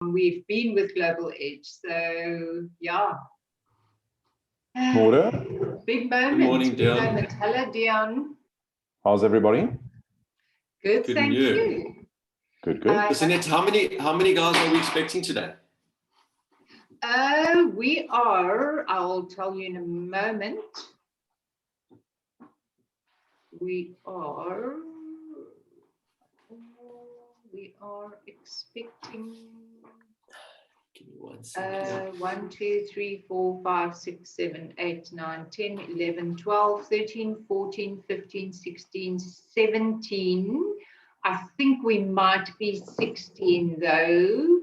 we've been with Global Edge. So yeah. Morning. Big moment. Good morning, Dion. Big moment. Hello, Dion. How's everybody? Good, thank you. Good, good. Annette, how many guys are we expecting today? We are, I'll tell you in a moment. We are expecting 1, 2, 3, 4, 5, 6, 7, 8, 9, 10, 11, 12, 13, 14, 15, 16, 17. I think we might be 16 though,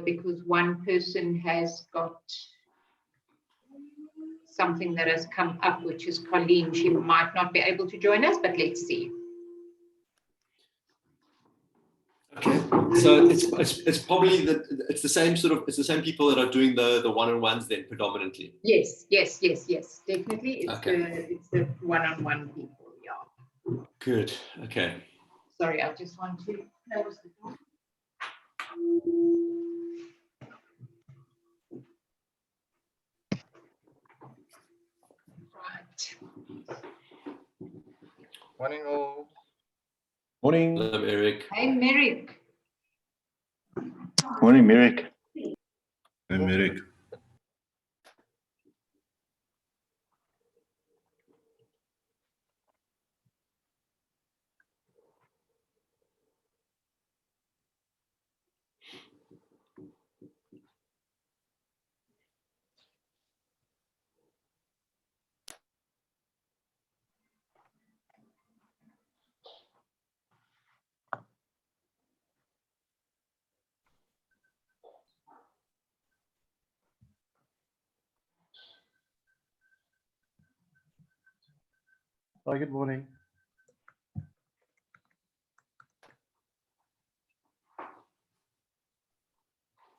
because one person has got something that has come up, which is Colleen. She might not be able to join us, but let's see. Okay, so it's probably it's the same people that are doing the one-on-ones then predominantly. Yes, definitely. It's the one-on-one people, yeah. Good. Okay. Sorry, I just want to close the door. Right. Morning all. Morning. Hello, Eric. Hey, Merrick. Morning, Merrick. Hey, Merrick. Hi, good morning.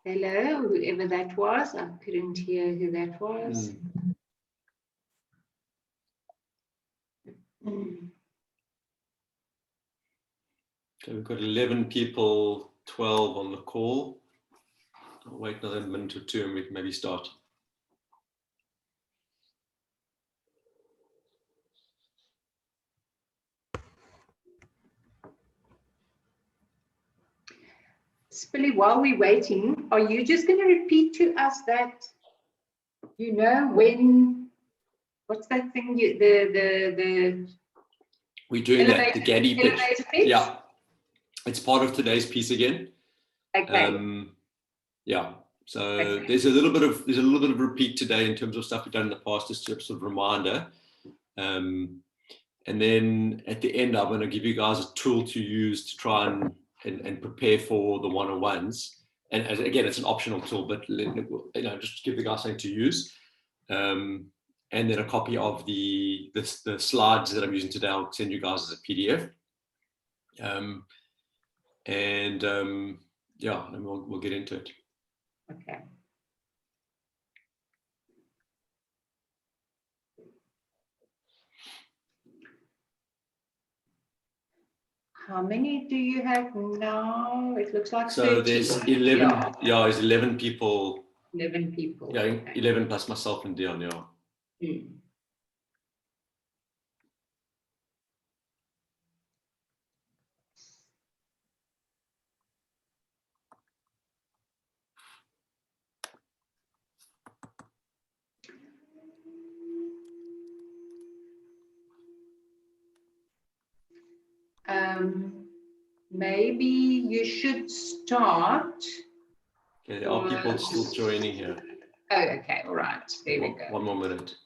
Hello, whoever that was. I couldn't hear who that was. Okay, we've got 11 people, 12 on the call. I'll wait another minute or two and we can maybe start. Spilly, while we're waiting, are you just going to repeat to us that, you know, when, what's that thing, We're doing that, the Gaddy pitch. pitch? Yeah, it's part of today's piece again. Okay. Yeah, so Okay. there's a little bit of repeat today in terms of stuff we've done in the past, just a sort of reminder. And then at the end, I'm going to give you guys a tool to use to try and prepare for the one-on-ones. And again, it's an optional tool, but just give the guys something to use. And then a copy of the slides that I'm using today. I'll send you guys as a PDF. Yeah, and we'll get into it. Okay. How many do you have now? It looks like So 13. there's 11. Yeah, there's 11 people. 11 people. Yeah, okay. 11 plus myself and Dion. Yeah. Maybe you should start. Okay, there are people still joining here. Oh, okay, all right. There we go. One more minute.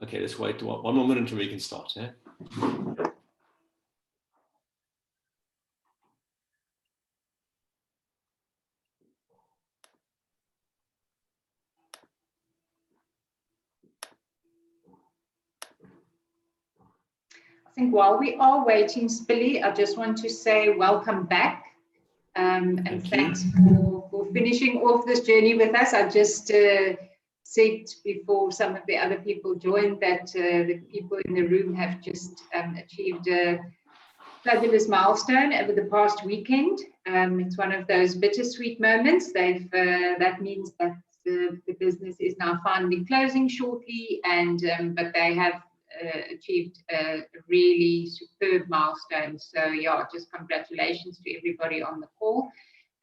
Okay, let's wait one more minute until we can start. Yeah? I think while we are waiting, Spilly, I just want to say welcome back. And thanks for finishing off this journey with us. I just said before some of the other people joined that the people in the room have just achieved a fabulous milestone over the past weekend. It's one of those bittersweet moments. That means that the business is now finally closing shortly, and but they have achieved a really superb milestone. So yeah, just congratulations to everybody on the call.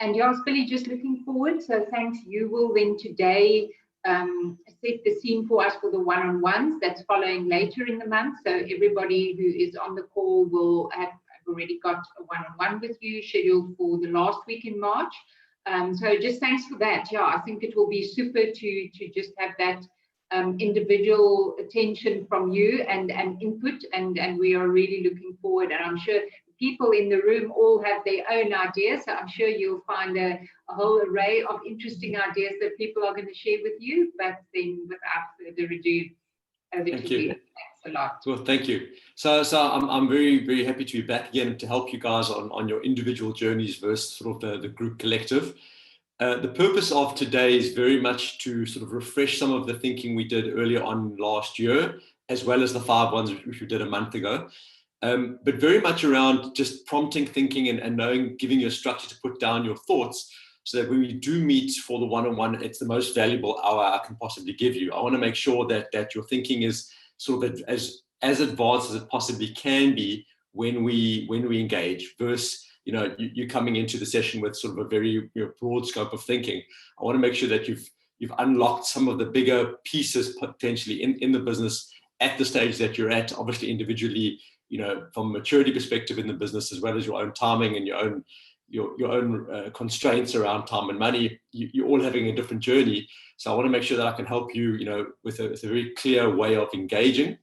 And yeah, Billy, just looking forward. So thanks. You will then today set the scene for us for the one-on-ones that's following later in the month. So everybody who is on the call will have already got a one-on-one with you scheduled for the last week in March. So just thanks for that. Yeah, I think it will be super to just have that individual attention from you and input, and we are really looking forward. And I'm sure people in the room all have their own ideas, so I'm sure you'll find a whole array of interesting ideas that people are going to share with you. But then without further ado, over to you. Thanks a lot. Well, thank you. So I'm very, very happy to be back again to help you guys on your individual journeys versus sort of the group collective. The purpose of today is very much to sort of refresh some of the thinking we did earlier on last year, as well as the 5 ones which we did a month ago. But very much around just prompting thinking and knowing, giving you a structure to put down your thoughts, so that when we do meet for the one-on-one, it's the most valuable hour I can possibly give you. I want to make sure that your thinking is sort of as advanced as it possibly can be when we engage, versus you coming into the session with sort of a very broad scope of thinking. I want to make sure that you've unlocked some of the bigger pieces potentially in the business at the stage that you're at, obviously individually, from a maturity perspective in the business, as well as your own timing and your own constraints around time and money. You're all having a different journey. So I want to make sure that I can help you, with a very clear way of engaging.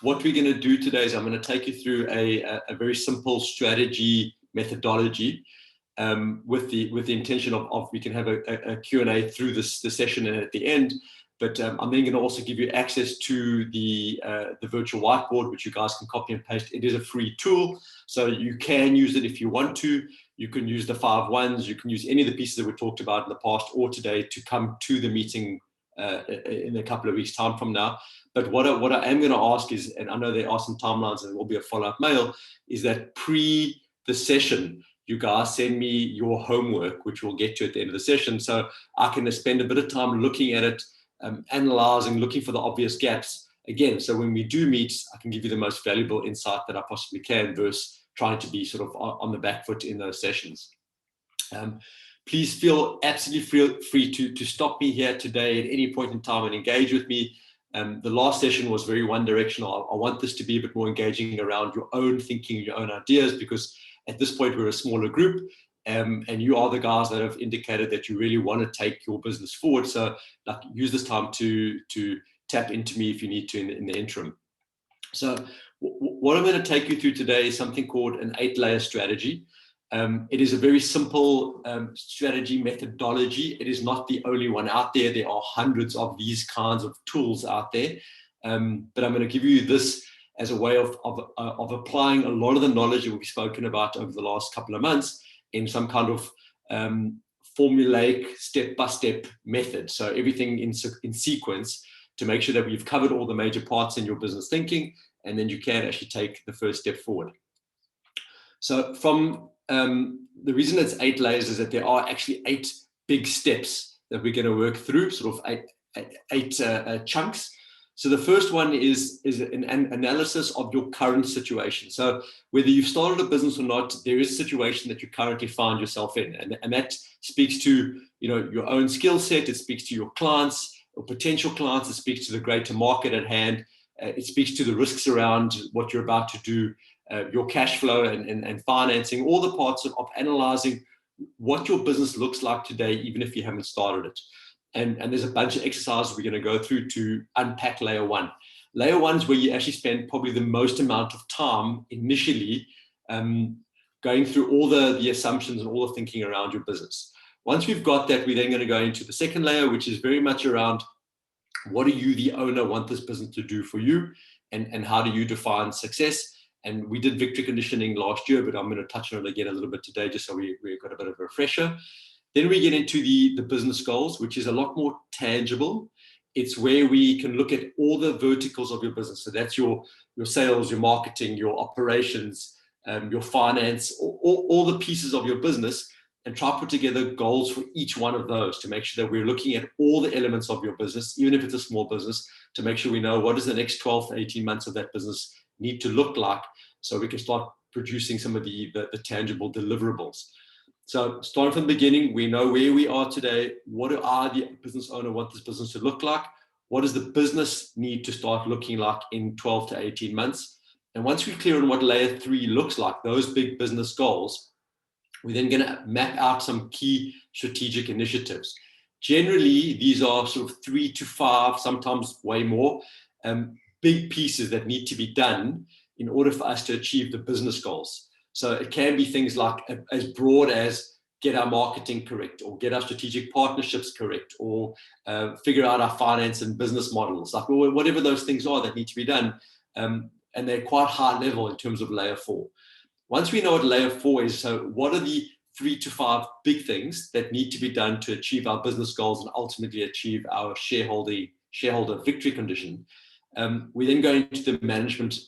What we're going to do today is I'm going to take you through a very simple strategy methodology, with the intention of we can have a Q&A through the session and at the end. But I'm then going to also give you access to the virtual whiteboard, which you guys can copy and paste. It is a free tool, so you can use it if you want to. You can use the 5 ones. You can use any of the pieces that we talked about in the past or today to come to the meeting in a couple of weeks' time from now. But what I am going to ask is, and I know there are some timelines and there will be a follow-up mail, is that pre the session, you guys send me your homework, which we'll get to at the end of the session, so I can spend a bit of time looking at it, analyzing, looking for the obvious gaps. Again, so when we do meet, I can give you the most valuable insight that I possibly can, versus trying to be sort of on the back foot in those sessions. Please feel absolutely free to stop me here today at any point in time and engage with me. The last session was very one-directional. I want this to be a bit more engaging around your own thinking, your own ideas, because at this point we're a smaller group, and you are the guys that have indicated that you really want to take your business forward. So use this time to tap into me if you need to in the interim. So what I'm going to take you through today is something called an 8-layer strategy. It is a very simple strategy methodology. It is not the only one out there. There are hundreds of these kinds of tools out there. But I'm going to give you this as a way of applying a lot of the knowledge that we've spoken about over the last couple of months in some kind of formulaic step-by-step method. So everything in sequence to make sure that we've covered all the major parts in your business thinking, and then you can actually take the first step forward. So from the reason it's 8 layers is that there are actually 8 big steps that we're going to work through, sort of eight chunks. So the first one is an analysis of your current situation. So whether you've started a business or not, there is a situation that you currently find yourself in, and that speaks to your own skill set. It speaks to your clients or potential clients. It speaks to the greater market at hand. It speaks to the risks around what you're about to do. Your cash flow and financing, all the parts of analyzing what your business looks like today, even if you haven't started it. And there's a bunch of exercises we're going to go through to unpack layer 1. Layer 1 is where you actually spend probably the most amount of time initially going through all the assumptions and all the thinking around your business. Once we've got that, we're then going to go into the second layer, which is very much around what do you, the owner, want this business to do for you? and how do you define success. And we did victory conditioning last year, but I'm going to touch on it again a little bit today, just so we've got a bit of a refresher. Then we get into the business goals, which is a lot more tangible. It's where we can look at all the verticals of your business. So that's your sales, your marketing, your operations, your finance, all the pieces of your business, and try to put together goals for each one of those to make sure that we're looking at all the elements of your business, even if it's a small business, to make sure we know what does the next 12 to 18 months of that business need to look like, so we can start producing some of the tangible deliverables. So starting from the beginning, we know where we are today. What do I, the business owner, want this business to look like? What does the business need to start looking like in 12 to 18 months? And once we're clear on what layer 3 looks like, those big business goals, we're then going to map out some key strategic initiatives. Generally, these are sort of 3 to 5, sometimes way more, big pieces that need to be done in order for us to achieve the business goals. So it can be things like as broad as get our marketing correct, or get our strategic partnerships correct, or figure out our finance and business models, like whatever those things are that need to be done. And they're quite high level in terms of layer 4. Once we know what layer 4 is, so what are the 3 to 5 big things that need to be done to achieve our business goals and ultimately achieve our shareholder victory condition, we then go into the management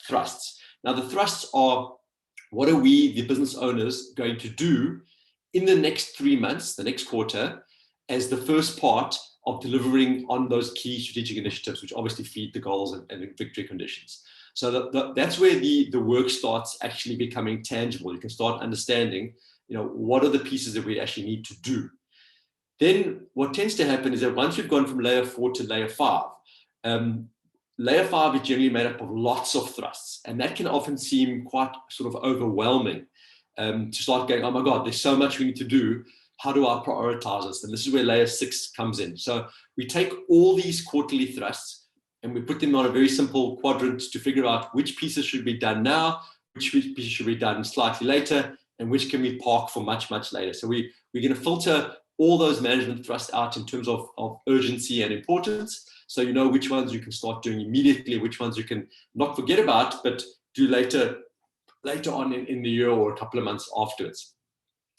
thrusts. Now, the thrusts are, what are we, the business owners, going to do in the next 3 months, the next quarter, as the first part of delivering on those key strategic initiatives, which obviously feed the goals and the victory conditions. So that's where the work starts actually becoming tangible. You can start understanding, what are the pieces that we actually need to do. Then what tends to happen is that once we've gone from layer 4 to layer 5, layer 5 is generally made up of lots of thrusts, and that can often seem quite sort of overwhelming, to start going, oh my God, there's so much we need to do. How do I prioritize this? And this is where layer 6 comes in. So we take all these quarterly thrusts and we put them on a very simple quadrant to figure out which pieces should be done now, which pieces should be done slightly later, and which can we park for much, much later. So we're going to filter all those management thrusts out in terms of urgency and importance. So you know which ones you can start doing immediately, which ones you can not forget about, but do later on in the year or a couple of months afterwards.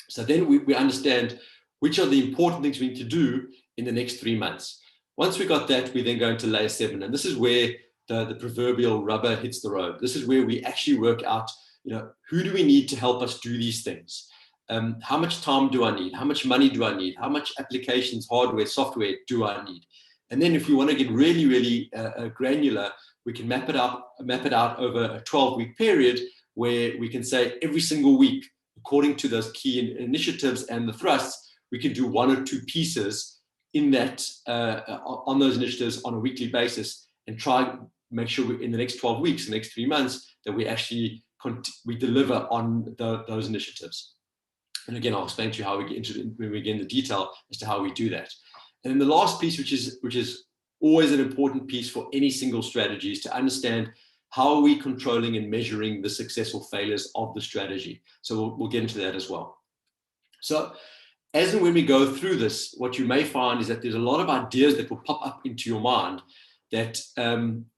So then we understand which are the important things we need to do in the next 3 months. Once we got that, we then go into layer 7. And this is where the proverbial rubber hits the road. This is where we actually work out, who do we need to help us do these things? How much time do I need? How much money do I need? How much applications, hardware, software do I need? And then if we want to get really, really granular, we can map it out over a 12-week period, where we can say every single week, according to those key initiatives and the thrusts, we can do 1 or 2 pieces in that on those initiatives on a weekly basis, and try and make sure in the next 12 weeks, the next 3 months, that we actually we deliver on those initiatives. And again, I'll explain to you how we get into it when we get into detail as to how we do that. And then the last piece, which is always an important piece for any single strategy, is to understand how are we controlling and measuring the success or failures of the strategy. So we'll get into that as well. So as and when we go through this, what you may find is that there's a lot of ideas that will pop up into your mind that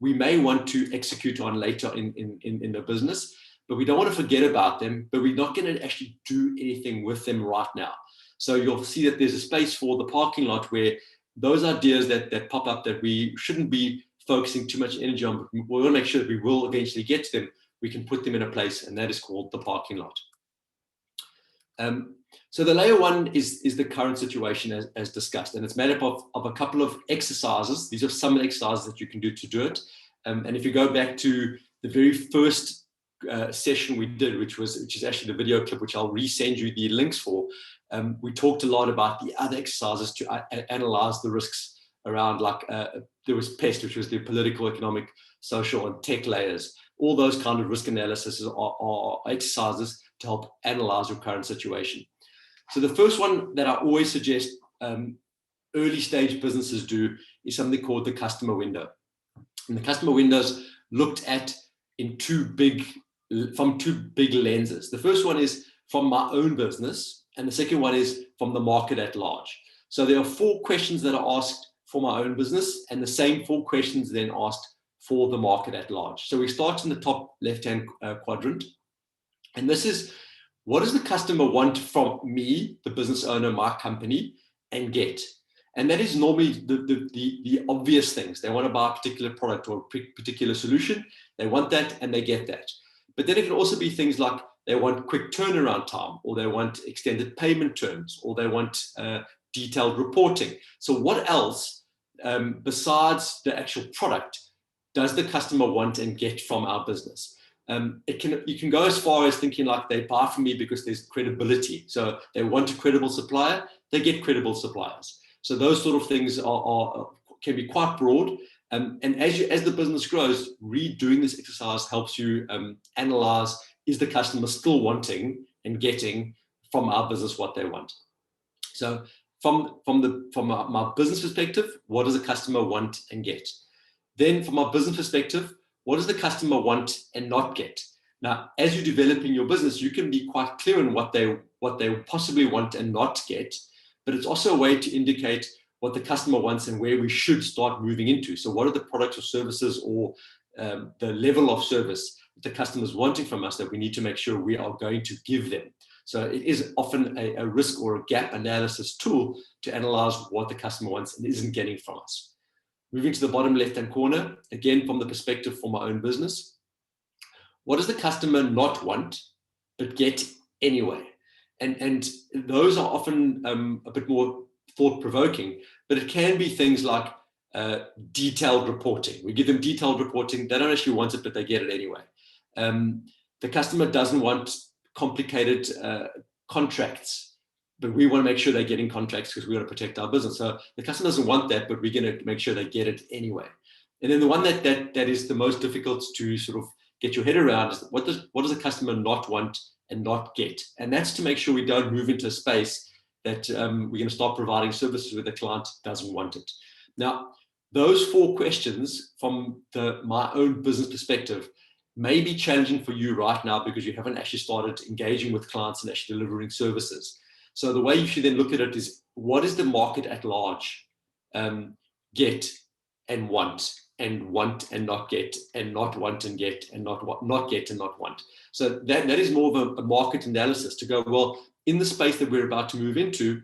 we may want to execute on later in the business, but we don't want to forget about them, but we're not going to actually do anything with them right now. So you'll see that there's a space for the parking lot where those ideas that pop up that we shouldn't be focusing too much energy on, but we want to make sure that we will eventually get to them, we can put them in a place, and that is called the parking lot. So the layer 1 is the current situation as discussed, and it's made up of a couple of exercises. These are some of the exercises that you can do to do it. And if you go back to the very first session we did, which is actually the video clip, which I'll resend you the links for, we talked a lot about the other exercises to analyze the risks around, like there was PEST, which was the political, economic, social, and tech layers. All those kind of risk analysis are exercises to help analyze your current situation. So the first one that I always suggest early stage businesses do is something called the customer window. And the customer windows looked at from two big lenses. The first one is from my own business, and the second one is from the market at large. So there are 4 questions that are asked for my own business, and the same 4 questions then asked for the market at large. So we start in the top left-hand quadrant. And this is, what does the customer want from me, the business owner, my company, and get? And that is normally the obvious things. They want to buy a particular product or a particular solution. They want that and they get that. But then it can also be things like they want quick turnaround time, or they want extended payment terms, or they want detailed reporting. So what else, besides the actual product, does the customer want and get from our business? You can go as far as thinking like they buy from me because there's credibility. So they want a credible supplier, they get credible suppliers. So those sort of things can be quite broad. And as the business grows, redoing this exercise helps you analyze, is the customer still wanting and getting from our business what they want? So from my business perspective, what does the customer want and get? Then from my business perspective, what does the customer want and not get? Now, as you're developing your business, you can be quite clear on what they possibly want and not get, but it's also a way to indicate what the customer wants and where we should start moving into. So what are the products or services or the level of service that the customer is wanting from us that we need to make sure we are going to give them? So it is often a risk or a gap analysis tool to analyze what the customer wants and isn't getting from us. Moving to the bottom left-hand corner, again, from the perspective for my own business, what does the customer not want, but get anyway? And those are often a bit more thought-provoking, but it can be things like detailed reporting. We give them detailed reporting. They don't actually want it, but they get it anyway. The customer doesn't want complicated contracts, but we want to make sure they're getting contracts because we want to protect our business. So the customer doesn't want that, but we're going to make sure they get it anyway. And then the one that is the most difficult to sort of get your head around is what does the customer not want and not get? And that's to make sure we don't move into a space that we're going to start providing services where the client doesn't want it. Now, those 4 questions from my own business perspective may be challenging for you right now because you haven't actually started engaging with clients and actually delivering services. So the way you should then look at it is, what is the market at large get and want and not get, and not want and get, and not get and not want? So that is more of a market analysis to go, well, in the space that we're about to move into,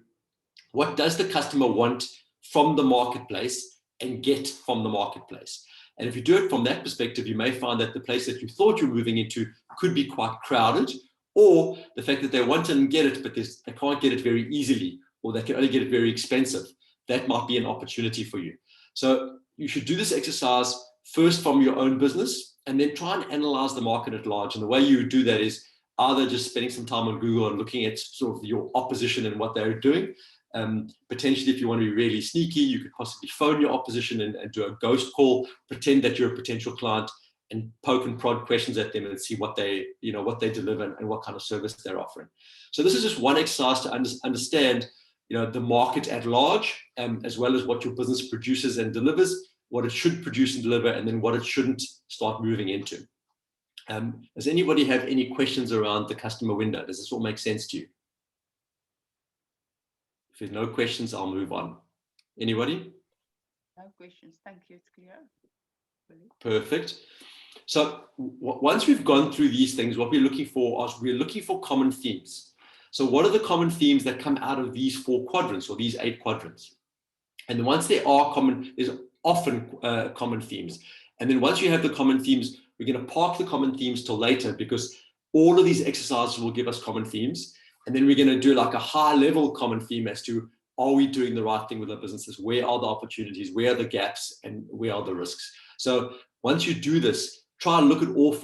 what does the customer want from the marketplace and get from the marketplace? And if you do it from that perspective, you may find that the place that you thought you were moving into could be quite crowded, or the fact that they want it and get it, but they can't get it very easily, or they can only get it very expensive. That might be an opportunity for you. So you should do this exercise first from your own business, and then try and analyze the market at large. And the way you would do that is either just spending some time on Google and looking at sort of your opposition and what they're doing. Potentially, if you want to be really sneaky, you could possibly phone your opposition and do a ghost call, pretend that you're a potential client, and poke and prod questions at them and see what they deliver and what kind of service they're offering. So this is just one exercise to understand, the market at large, as well as what your business produces and delivers, what it should produce and deliver, and then what it shouldn't start moving into. Does anybody have any questions around the customer window? Does this all make sense to you? If there's no questions, I'll move on. Anybody? No questions. Thank you. It's clear. Perfect. So once we've gone through these things, what we're looking for is common themes. So what are the common themes that come out of these 4 quadrants or these 8 quadrants? And once there are there's often common themes. And then once you have the common themes, we're going to park the common themes till later, because all of these exercises will give us common themes. And then we're going to do like a high level common theme as to, are we doing the right thing with our businesses? Where are the opportunities? Where are the gaps? And where are the risks? So once you do this, try and look at all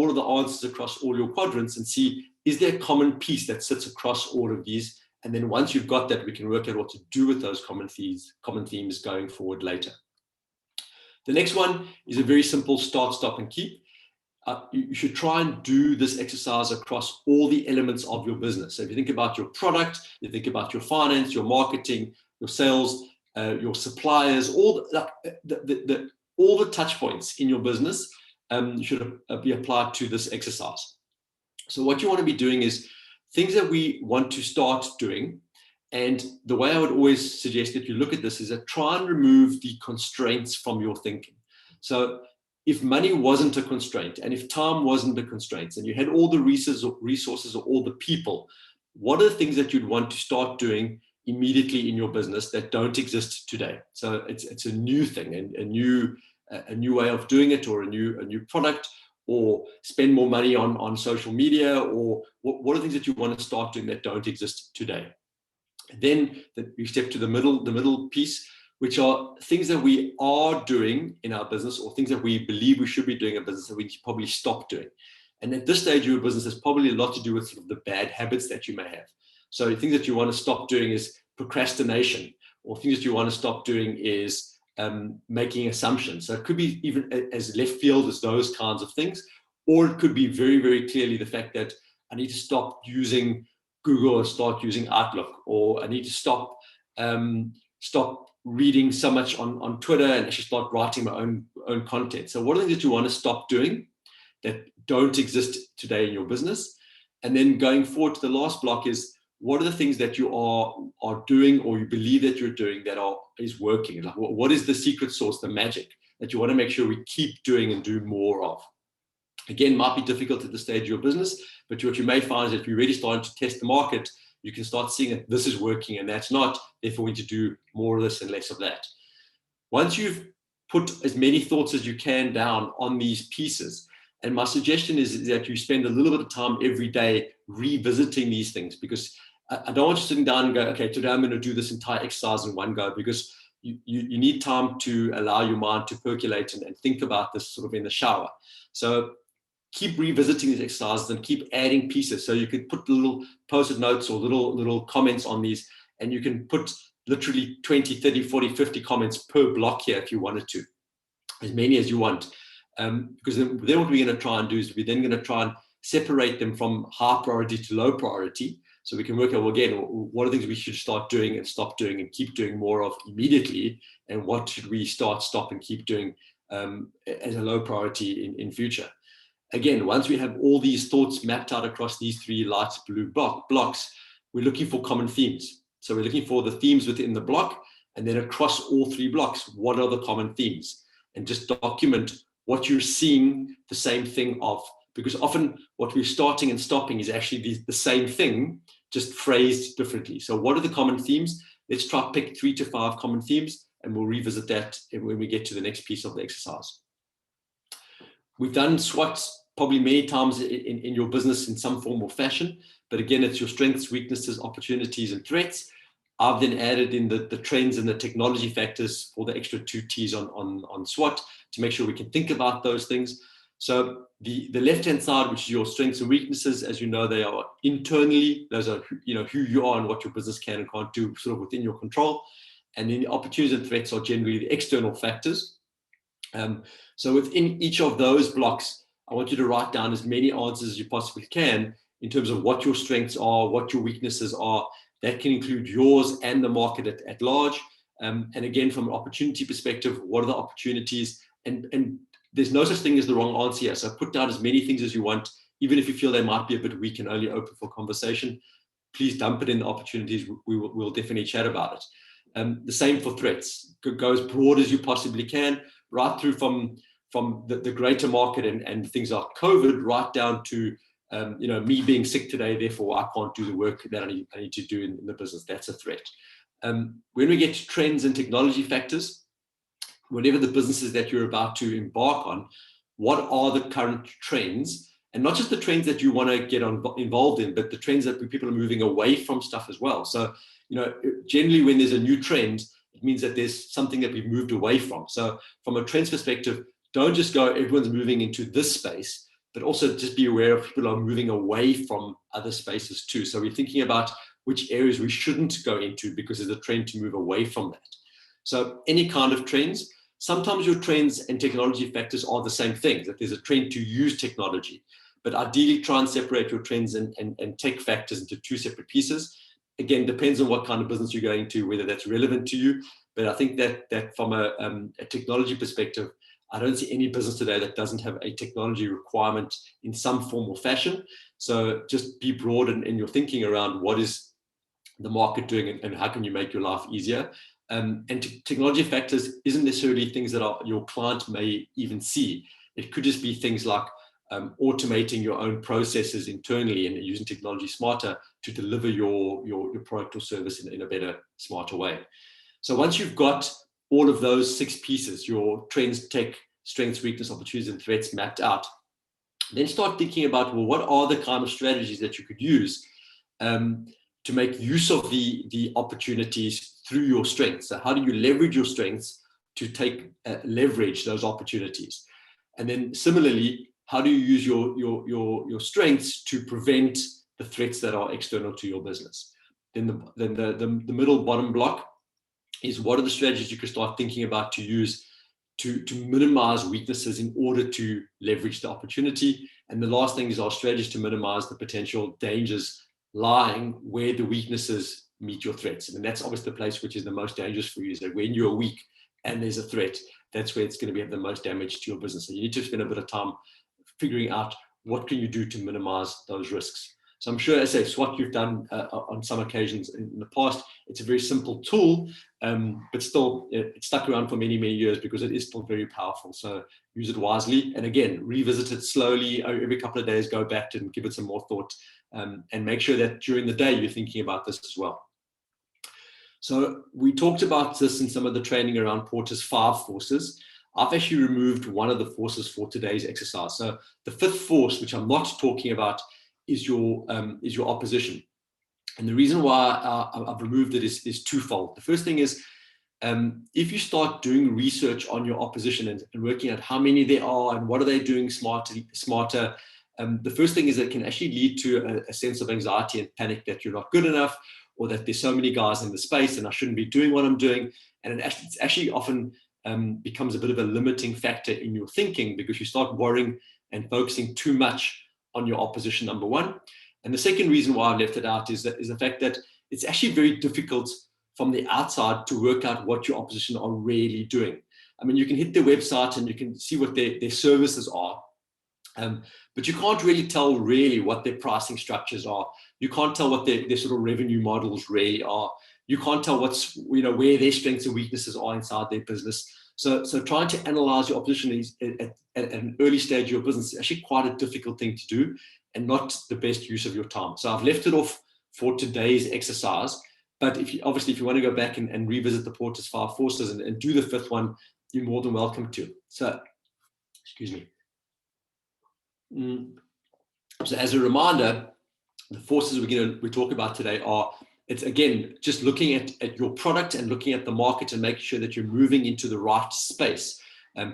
of the answers across all your quadrants and see, is there a common piece that sits across all of these? And then once you've got that, we can work out what to do with those common themes going forward later. The next one is a very simple start, stop, and keep. You should try and do this exercise across all the elements of your business. So if you think about your product, you think about your finance, your marketing, your sales, your suppliers, all the touch points in your business should be applied to this exercise. So what you want to be doing is things that we want to start doing. And the way I would always suggest that you look at this is that try and remove the constraints from your thinking. So if money wasn't a constraint and if time wasn't a constraint and you had all the resources or all the people, what are the things that you'd want to start doing immediately in your business that don't exist today? So it's a new thing, and a new way of doing it, or a new product, or spend more money on social media, or what are the things that you want to start doing that don't exist today? Then we step to the middle piece, which are things that we are doing in our business, or things that we believe we should be doing in business that we should probably stop doing. And at this stage of your business, there's probably a lot to do with sort of the bad habits that you may have. So things that you want to stop doing is procrastination, or things that you want to stop doing is making assumptions. So it could be even as left field as those kinds of things, or it could be very, very clearly the fact that I need to stop using Google and start using Outlook, or I need to stop reading so much on Twitter and actually start writing my own content. So what are the things that you want to stop doing that don't exist today in your business? And then going forward to the last block is, what are the things that you are doing, or you believe that you're doing, that is working? Like, what is the secret sauce, the magic that you want to make sure we keep doing and do more of? Again, might be difficult at the stage of your business, but what you may find is that if you're really starting to test the market, you can start seeing that this is working and that's not, therefore we need to do more of this and less of that. Once you've put as many thoughts as you can down on these pieces, and my suggestion is that you spend a little bit of time every day revisiting these things, because I don't want you sitting down and go, okay, today I'm going to do this entire exercise in one go, because you need time to allow your mind to percolate and think about this sort of in the shower. So keep revisiting these exercises and keep adding pieces. So you could put little post-it notes or little comments on these, and you can put literally 20, 30, 40, 50 comments per block here if you wanted to, as many as you want. Because then what we're going to try and do is we're then going to try and separate them from high priority to low priority. So we can work out, well, again, what are things we should start doing and stop doing and keep doing more of immediately, and what should we stop, and keep doing as a low priority in future. Again, once we have all these thoughts mapped out across these three light blue blocks, we're looking for common themes. So we're looking for the themes within the block, and then across all three blocks, what are the common themes? And just document what you're seeing the same thing of. Because often what we're starting and stopping is actually the same thing, just phrased differently. So what are the common themes? Let's try to pick 3 to 5 common themes, and we'll revisit that when we get to the next piece of the exercise. We've done SWOTs probably many times in your business in some form or fashion, but again, it's your strengths, weaknesses, opportunities, and threats. I've then added in the trends and the technology factors for the extra 2 T's on SWOT to make sure we can think about those things. So the left-hand side, which is your strengths and weaknesses, as you know, they are internally. Those are who you are and what your business can and can't do, sort of within your control. And then the opportunities and threats are generally the external factors. So within each of those blocks, I want you to write down as many answers as you possibly can in terms of what your strengths are, what your weaknesses are. That can include yours and the market at large. And again, from an opportunity perspective, what are the opportunities? And there's no such thing as the wrong answer here. So put down as many things as you want, even if you feel they might be a bit weak and only open for conversation. Please dump it in the opportunities. We'll definitely chat about it. The same for threats. Go as broad as you possibly can, right through from the greater market and things like COVID, right down to me being sick today, therefore I can't do the work that I need to do in the business. That's a threat. When we get to trends and technology factors, whatever the businesses that you're about to embark on, what are the current trends? And not just the trends that you want to get involved in, but the trends that people are moving away from stuff as well. So, generally when there's a new trend, it means that there's something that we've moved away from. So from a trends perspective, don't just go, everyone's moving into this space, but also just be aware of people are moving away from other spaces too. So we're thinking about which areas we shouldn't go into because there's a trend to move away from that. So any kind of trends, sometimes your trends and technology factors are the same thing, that there's a trend to use technology, but ideally try and separate your trends and tech factors into 2 separate pieces. Again, depends on what kind of business you're going to, whether that's relevant to you. But I think that from a technology perspective, I don't see any business today that doesn't have a technology requirement in some form or fashion. So just be broad in your thinking around what is the market doing and how can you make your life easier. And technology factors isn't necessarily things that your client may even see. It could just be things like automating your own processes internally and using technology smarter to deliver your product or service in a better, smarter way. So once you've got all of those 6 pieces, your trends, tech, strengths, weakness, opportunities, and threats mapped out, then start thinking about, well, what are the kind of strategies that you could use to make use of the opportunities through your strengths? So how do you leverage your strengths to leverage those opportunities? And then similarly, how do you use your strengths to prevent the threats that are external to your business? Then the middle bottom block is, what are the strategies you can start thinking about to use to minimize weaknesses in order to leverage the opportunity? And the last thing is our strategies to minimize the potential dangers lying where the weaknesses meet your threats. And that's obviously the place which is the most dangerous for you, is that when you're weak and there's a threat, that's where it's going to have the most damage to your business. So you need to spend a bit of time figuring out what can you do to minimize those risks. So I'm sure, as I say, SWOT you've done on some occasions in the past. It's a very simple tool, but still it's stuck around for many, many years because it is still very powerful. So use it wisely. And again, revisit it slowly. Every couple of days, go back to it and give it some more thought, and make sure that during the day you're thinking about this as well. So we talked about this in some of the training around Porter's 5 forces. I've actually removed one of the forces for today's exercise. So the 5th force, which I'm not talking about, is your opposition. And the reason why I've removed it is twofold. The first thing is, if you start doing research on your opposition and working out how many there are and what are they doing smarter, the first thing is that it can actually lead to a sense of anxiety and panic that you're not good enough, or that there's so many guys in the space and I shouldn't be doing what I'm doing. And it's actually often becomes a bit of a limiting factor in your thinking, because you start worrying and focusing too much on your opposition, number one. And the second reason why I've left it out is the fact that it's actually very difficult from the outside to work out what your opposition are really doing. I mean, you can hit their website and you can see what their services are, but you can't really tell really what their pricing structures are. You can't tell what their sort of revenue models really are. You can't tell where their strengths and weaknesses are inside their business. So trying to analyze your opposition is at an early stage of your business is actually quite a difficult thing to do, and not the best use of your time. So I've left it off for today's exercise. But if you want to go back and revisit the Porter's 5 forces and do the 5th one, you're more than welcome to. So, excuse me. So as a reminder, the forces we talk about today are, it's again, just looking at your product and looking at the market and making sure that you're moving into the right space.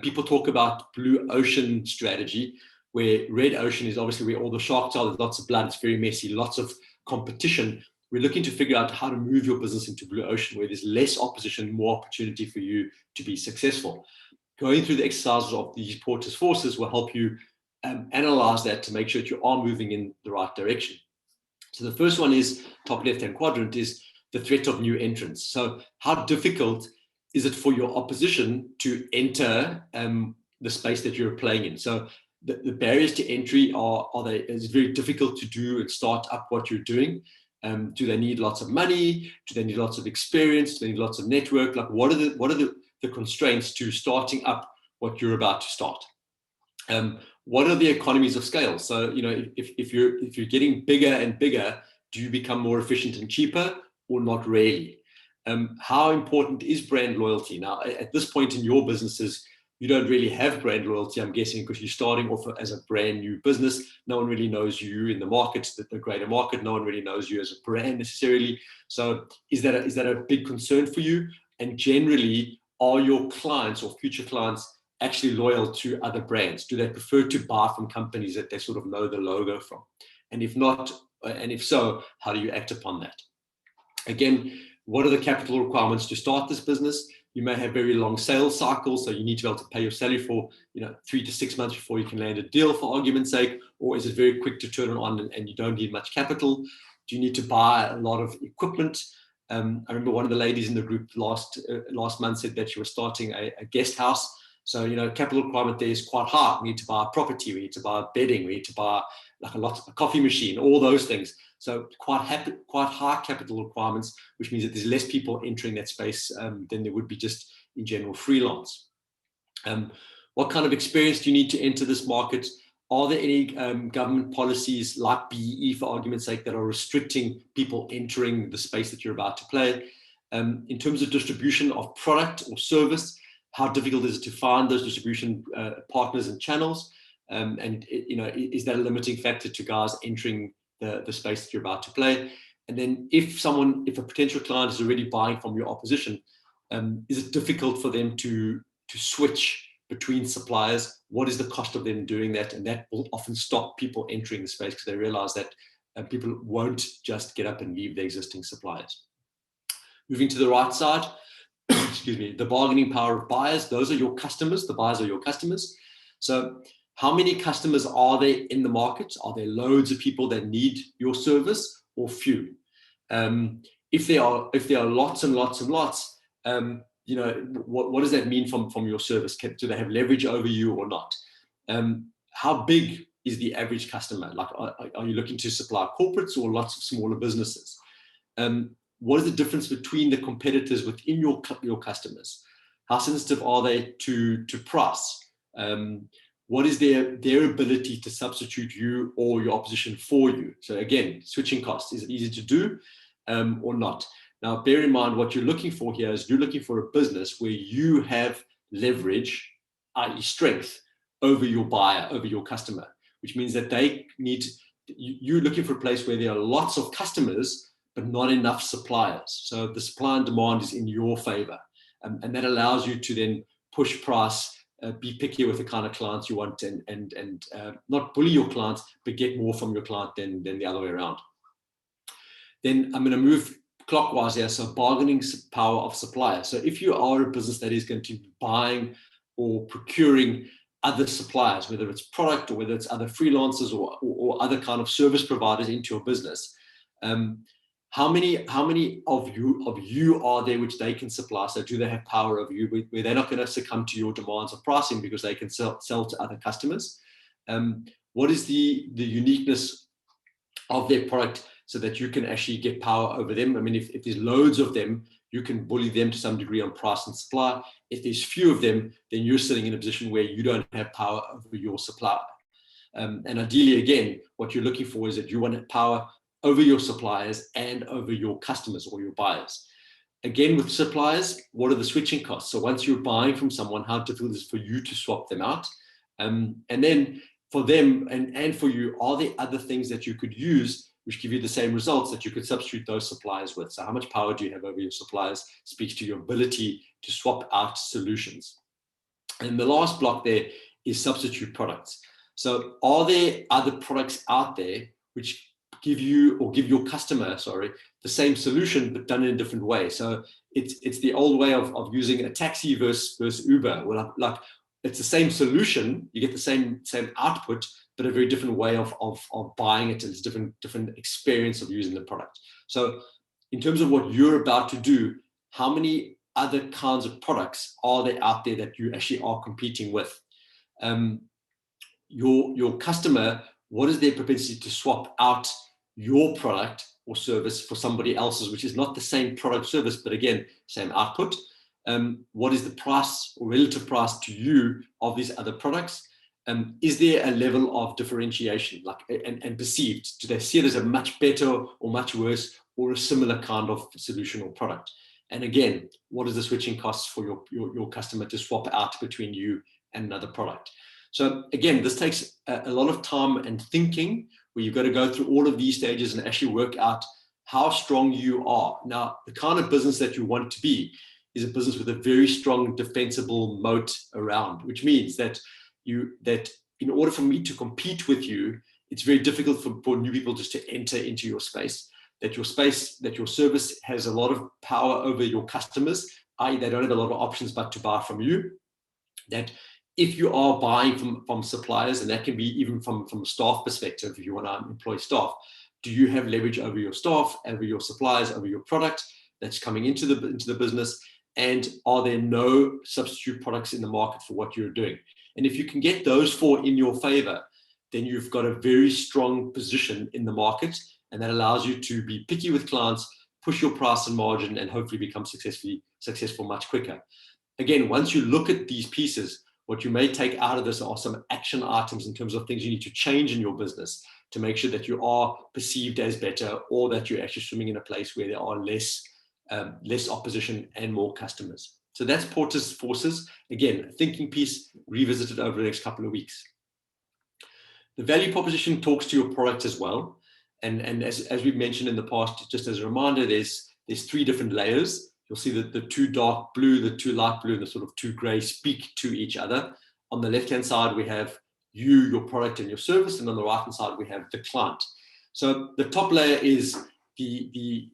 People talk about blue ocean strategy, where red ocean is obviously where all the sharks are. There's lots of blood, it's very messy, lots of competition. We're looking to figure out how to move your business into blue ocean, where there's less opposition, more opportunity for you to be successful. Going through the exercises of these Porter's forces will help you analyze that to make sure that you are moving in the right direction. So the first one is, top left-hand quadrant, is the threat of new entrants. So how difficult is it for your opposition to enter the space that you're playing in? So the barriers to entry is it very difficult to do and start up what you're doing? Do they need lots of money? Do they need lots of experience? Do they need lots of network? Like, what are the constraints to starting up what you're about to start? What are the economies of scale? So, if you're getting bigger and bigger, do you become more efficient and cheaper, or not really? How important is brand loyalty? Now, at this point in your businesses, you don't really have brand loyalty, I'm guessing, because you're starting off as a brand new business. No one really knows you in the market, the greater market. No one really knows you as a brand necessarily. So is that a big concern for you? And generally, are your clients or future clients actually loyal to other brands? Do they prefer to buy from companies that they sort of know the logo from? And if not, and if so, how do you act upon that? Again, what are the capital requirements to start this business? You may have very long sales cycles, so you need to be able to pay your salary for 3 to 6 months before you can land a deal, for argument's sake. Or is it very quick to turn it on and you don't need much capital? Do you need to buy a lot of equipment? I remember one of the ladies in the group last month said that she was starting a guest house. So, capital requirement there is quite high. We need to buy a property, we need to buy bedding, we need to buy like a coffee machine, all those things. So quite high capital requirements, which means that there's less people entering that space than there would be just in general freelance. What kind of experience do you need to enter this market? Are there any government policies like BEE, for argument's sake, that are restricting people entering the space that you're about to play? In terms of distribution of product or service, how difficult is it to find those distribution partners and channels? Is that a limiting factor to guys entering the space that you're about to play? And then if a potential client is already buying from your opposition, is it difficult for them to switch between suppliers? What is the cost of them doing that? And that will often stop people entering the space because they realize that people won't just get up and leave their existing suppliers. Moving to the right side, excuse me, the bargaining power of buyers. Those are your customers. The buyers are your customers. So how many customers are there in the market? Are there loads of people that need your service or few? If there are lots and lots and lots, what does that mean from your service? Do they have leverage over you or not? How big is the average customer? Like, are you looking to supply corporates or lots of smaller businesses? What is the difference between the competitors within your customers? How sensitive are they to price? What is their ability to substitute you or your opposition for you? So again, switching costs, is it easy to do or not? Now, bear in mind what you're looking for here is you're looking for a business where you have leverage, i.e. strength, over your buyer, over your customer, which means that you're looking for a place where there are lots of customers, but not enough suppliers. So the supply and demand is in your favor. And that allows you to then push price, be picky with the kind of clients you want, and not bully your clients, but get more from your client than the other way around. Then I'm going to move clockwise here. So bargaining power of suppliers. So if you are a business that is going to be buying or procuring other suppliers, whether it's product or whether it's other freelancers or other kind of service providers into your business, how many of you are there which they can supply? So do they have power over you where they're not going to succumb to your demands of pricing because they can sell to other customers? What is the uniqueness of their product so that you can actually get power over them? I mean, if there's loads of them, you can bully them to some degree on price and supply. If there's few of them, then you're sitting in a position where you don't have power over your supplier. And ideally, again, what you're looking for is that you want power over your suppliers and over your customers or your buyers. Again, with suppliers, what are the switching costs? So once you're buying from someone, how difficult is it for you to swap them out? And then for them and for you, are there other things that you could use which give you the same results that you could substitute those suppliers with? So how much power do you have over your suppliers speaks to your ability to swap out solutions. And the last block there is substitute products. So are there other products out there which give your customer, the same solution, but done in a different way? So it's the old way of using a taxi versus Uber. Well, like it's the same solution, you get the same output, but a very different way of buying it. It's a different experience of using the product. So in terms of what you're about to do, how many other kinds of products are there out there that you actually are competing with? Your customer, what is their propensity to swap out your product or service for somebody else's, which is not the same product service, but again, same output? What is the price or relative price to you of these other products? Is there a level of differentiation, and perceived? Do they see it as a much better or much worse or a similar kind of solution or product? And again, what is the switching costs for your customer to swap out between you and another product? So again, this takes a lot of time and thinking, where you've got to go through all of these stages and actually work out how strong you are. Now, the kind of business that you want to be is a business with a very strong defensible moat around, which means that in order for me to compete with you, it's very difficult for new people just to enter into your space. That your service has a lot of power over your customers, i.e. they don't have a lot of options but to buy from you. That if you are buying from suppliers, and that can be even from a staff perspective, if you want to employ staff, do you have leverage over your staff, over your suppliers, over your product that's coming into the business? And are there no substitute products in the market for what you're doing? And if you can get those four in your favor, then you've got a very strong position in the market, and that allows you to be picky with clients, push your price and margin, and hopefully become successful much quicker. Again, once you look at these pieces, what you may take out of this are some action items in terms of things you need to change in your business to make sure that you are perceived as better, or that you're actually swimming in a place where there are less opposition and more customers. So that's Porter's forces. Again, a thinking piece revisited over the next couple of weeks. The value proposition talks to your product as well. And as we've mentioned in the past, just as a reminder, there's 3 different layers. You'll see that the 2 dark blue, the 2 light blue, and the sort of 2 gray speak to each other. On the left-hand side, we have you, your product, and your service. And on the right-hand side, we have the client. So the top layer is the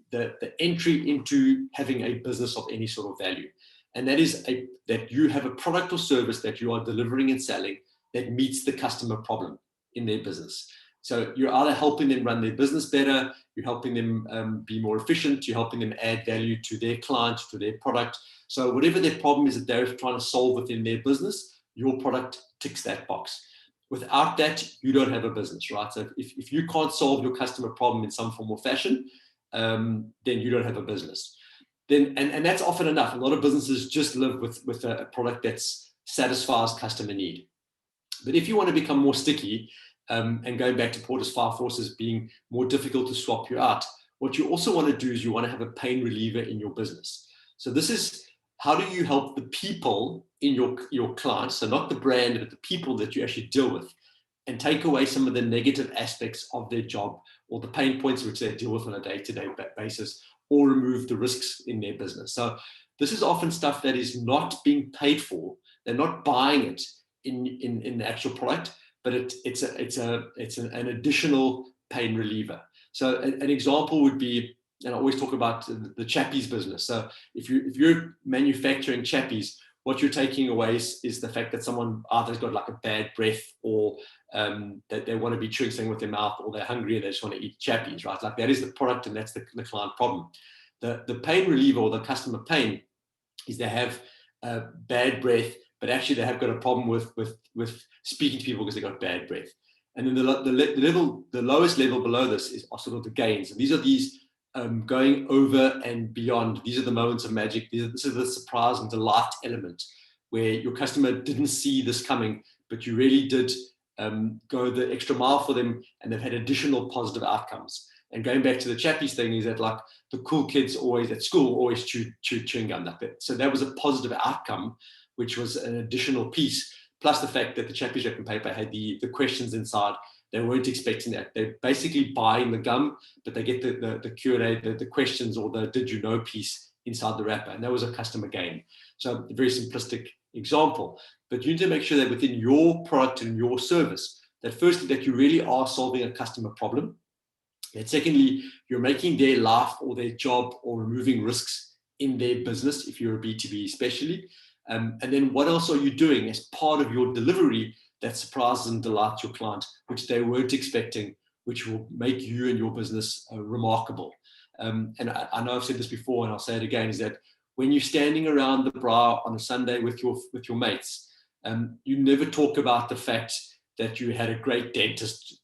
entry into having a business of any sort of value. And that is that you have a product or service that you are delivering and selling that meets the customer problem in their business. So you're either helping them run their business better, you're helping them be more efficient, you're helping them add value to their client, to their product. So whatever their problem is that they're trying to solve within their business, your product ticks that box. Without that, you don't have a business, right? So if you can't solve your customer problem in some form or fashion, then you don't have a business. And that's often enough. A lot of businesses just live with a product that satisfies customer need. But if you want to become more sticky, and going back to Porter's 5 forces being more difficult to swap you out, what you also want to do is you want to have a pain reliever in your business. So this is, how do you help the people in your clients, so not the brand, but the people that you actually deal with, and take away some of the negative aspects of their job or the pain points which they deal with on a day-to-day basis, or remove the risks in their business. So this is often stuff that is not being paid for. They're not buying it in the actual product, but it's an additional pain reliever. So an example would be, and I always talk about the chappies business. So if you're manufacturing chappies, what you're taking away is the fact that someone either's got like a bad breath, or that they want to be chewing something with their mouth, or they're hungry and they just want to eat chappies, right? Like that is the product, and that's the client problem. The pain reliever, or the customer pain, is they have bad breath, but actually they have got a problem with speaking to people because they've got bad breath. And then the lowest level below this are sort of the gains. And these are going over and beyond. These are the moments of magic. This is the surprise and delight element, where your customer didn't see this coming, but you really did go the extra mile for them, and they've had additional positive outcomes. And going back to the chappies thing, is that like the cool kids always at school always chewing gum like that. So that was a positive outcome, which was an additional piece, plus the fact that the chappies wrapping paper had the questions inside. They weren't expecting that. They're basically buying the gum, but they get the Q&A, the questions, or the did you know piece inside the wrapper. And that was a customer gain. So a very simplistic example, but you need to make sure that within your product and your service, that firstly, that you really are solving a customer problem. And secondly, you're making their life or their job, or removing risks in their business, if you're a B2B especially. And then what else are you doing as part of your delivery that surprises and delights your client, which they weren't expecting, which will make you and your business remarkable. And I know I've said this before, and I'll say it again, is that when you're standing around the bar on a Sunday with your mates, you never talk about the fact that you had a great dentist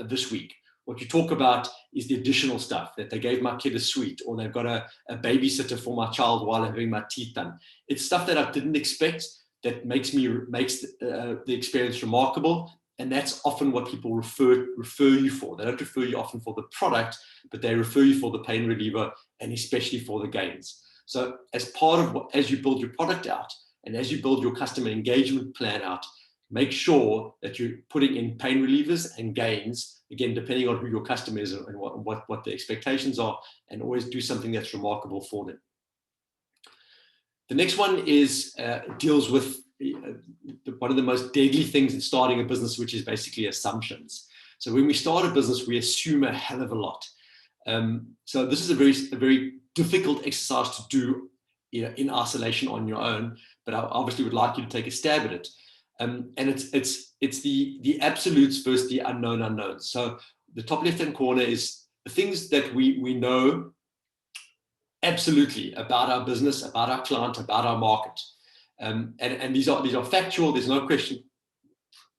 this week. What you talk about is the additional stuff, that they gave my kid a sweet, or they've got a babysitter for my child while I'm having my teeth done. It's stuff that I didn't expect that makes the experience remarkable. And that's often what people refer you for. They don't refer you often for the product, but they refer you for the pain reliever, and especially for the gains. So as part of as you build your product out, and as you build your customer engagement plan out, make sure that you're putting in pain relievers and gains, again, depending on who your customer is and what the expectations are, and always do something that's remarkable for them. The next one deals with one of the most deadly things in starting a business, which is basically assumptions. So when we start a business, we assume a hell of a lot. So this is a very difficult exercise to do in isolation on your own, but I obviously would like you to take a stab at it. And it's the absolutes versus the unknown unknowns. So the top left-hand corner is the things that we know absolutely about our business, about our client, about our market. And these are factual. There's no question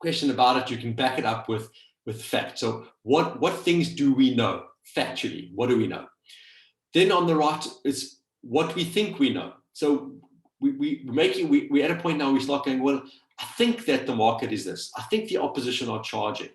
question about it, you can back it up with fact. So what things do we know factually? What do we know? Then on the right is what we think we know. So we're at a point now we start going, well, I think that the market is this. I think the opposition are charging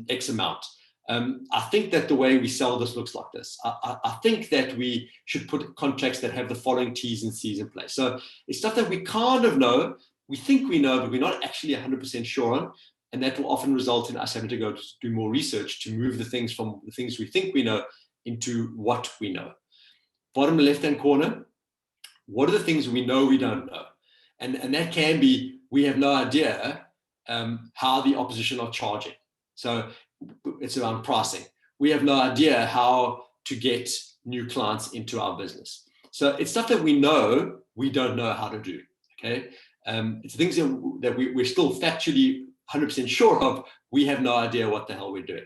X amount. I think that the way we sell this looks like this. I think that we should put contracts that have the following T's and C's in place. So it's stuff that we kind of know, we think we know, but we're not actually 100% sure on. And that will often result in us having to go to do more research to move the things from the things we think we know into what we know. Bottom left-hand corner, what are the things we know we don't know? And that can be, we have no idea how the opposition are charging. So it's around pricing. We have no idea how to get new clients into our business. So it's stuff that we know, we don't know how to do, okay? It's things that we're still factually 100% sure of, we have no idea what the hell we're doing.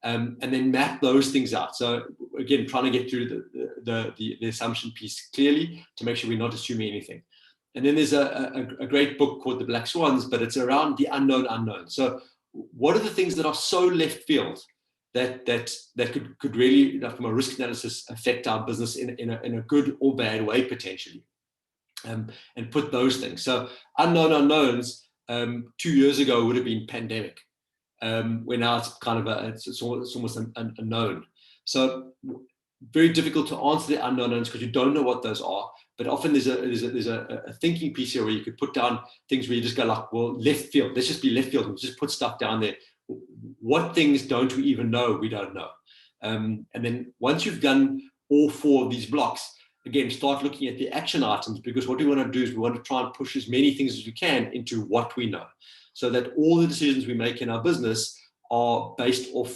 And then map those things out. So again, trying to get through the assumption piece clearly to make sure we're not assuming anything. And then there's a great book called The Black Swans, but it's around the unknown unknown. So what are the things that are so left field that could really, from a risk analysis, affect our business in a good or bad way potentially, and put those things. So unknown unknowns 2 years ago would have been pandemic, where now it's kind of it's almost a known. So very difficult to answer the unknown unknowns because you don't know what those are. But often there's a thinking piece here where you could put down things where you just go like, well, left field. Let's just be left field and just put stuff down there. What things don't we even know? We don't know. And then once you've done all 4 of these blocks, again, start looking at the action items, because what we want to do is we want to try and push as many things as we can into what we know, so that all the decisions we make in our business are based off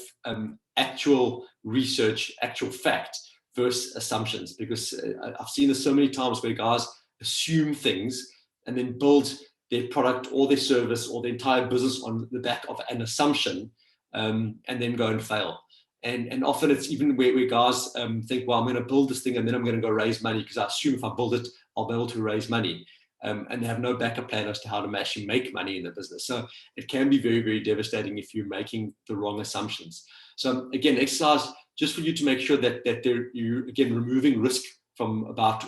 actual research, actual fact, versus assumptions. Because I've seen this so many times where guys assume things and then build their product or their service or the entire business on the back of an assumption, and then go and fail. And often it's even where guys think, well, I'm going to build this thing and then I'm going to go raise money because I assume if I build it, I'll be able to raise money. And they have no backup plan as to how to actually make money in the business. So it can be very, very devastating if you're making the wrong assumptions. So again, exercise just for you to make sure that you're, again, removing risk from about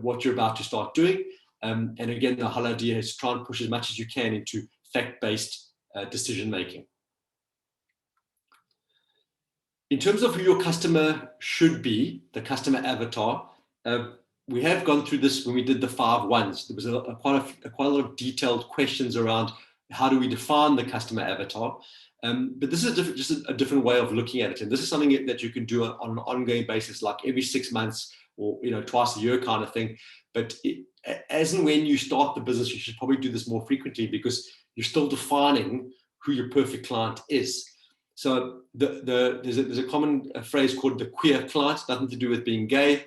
what you're about to start doing. And again, the whole idea is to try and push as much as you can into fact-based decision-making. In terms of who your customer should be, the customer avatar, we have gone through this when we did the 5 whys. There was quite a lot of detailed questions around how do we define the customer avatar. But this is just a different way of looking at it. And this is something that you can do on an ongoing basis, like every 6 months or twice a year kind of thing. But as and when you start the business, you should probably do this more frequently, because you're still defining who your perfect client is. So there's a common phrase called the queer client, nothing to do with being gay.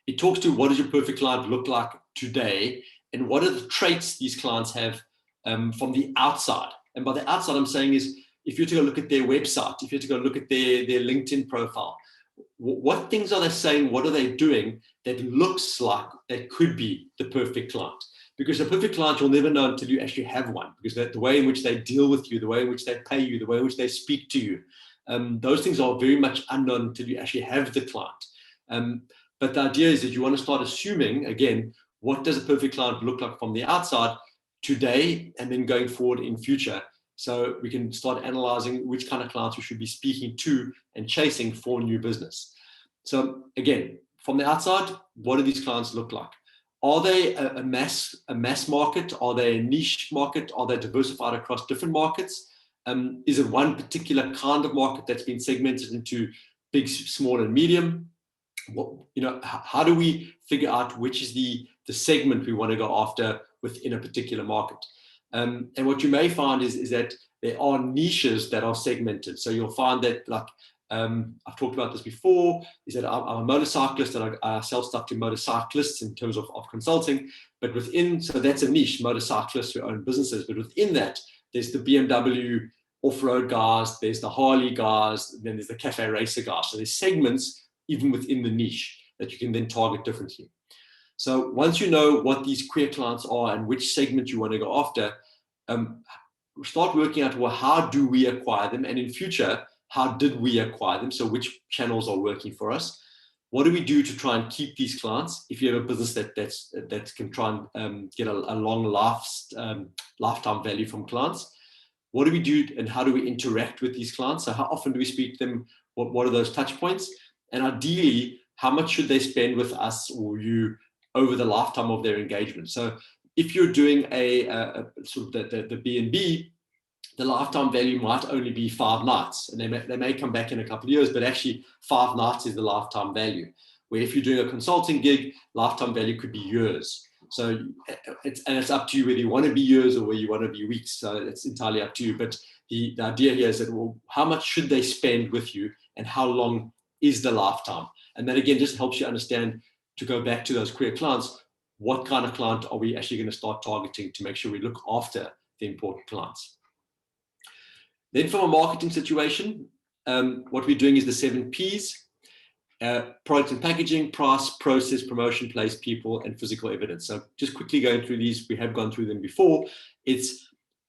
It talks to what does your perfect client look like today, and what are the traits these clients have from the outside. And by the outside, I'm saying is, if you to go look at their website, if you to go look at their LinkedIn profile, what things are they saying? What are they doing that looks like that could be the perfect client? Because the perfect client you'll never know until you actually have one, because the way in which they deal with you, the way in which they pay you, the way in which they speak to you, those things are very much unknown until you actually have the client. But the idea is that you want to start assuming, again, what does a perfect client look like from the outside today and then going forward in future, so we can start analyzing which kind of clients we should be speaking to and chasing for new business. So again, from the outside, what do these clients look like? Are they a mass market? Are they a niche market? Are they diversified across different markets? Is it one particular kind of market that's been segmented into big, small, and medium? How do we figure out which is the segment we want to go after within a particular market? And what you may find is that there are niches that are segmented. So you'll find that, like, I've talked about this before, is that I'm a motorcyclist and I sell stuff to motorcyclists in terms of consulting, but within, so that's a niche, motorcyclists who own businesses, but within that, there's the BMW off-road guys, there's the Harley guys, then there's the cafe racer guys. So there's segments even within the niche that you can then target differently. So once you know what these queer clients are and which segment you want to go after, start working out, well, how do we acquire them? And in future, how did we acquire them? So which channels are working for us? What do we do to try and keep these clients? If you have a business that can try and get a long lifetime value from clients, what do we do and how do we interact with these clients? So how often do we speak to them? What are those touch points? And ideally, how much should they spend with us or you over the lifetime of their engagement? So if you're doing a sort of the B&B, the lifetime value might only be 5 nights, and they may come back in a couple of years, but actually 5 nights is the lifetime value. Where if you're doing a consulting gig, lifetime value could be years. So it's up to you whether you want to be years or whether you want to be weeks. So it's entirely up to you. But the idea here is that, well, how much should they spend with you and how long is the lifetime? And that again just helps you understand, to go back to those career clients, what kind of client are we actually going to start targeting to make sure we look after the important clients. Then from a marketing situation, what we're doing is the 7 Ps, product and packaging, price, process, promotion, place, people, and physical evidence. So just quickly going through these, we have gone through them before. It's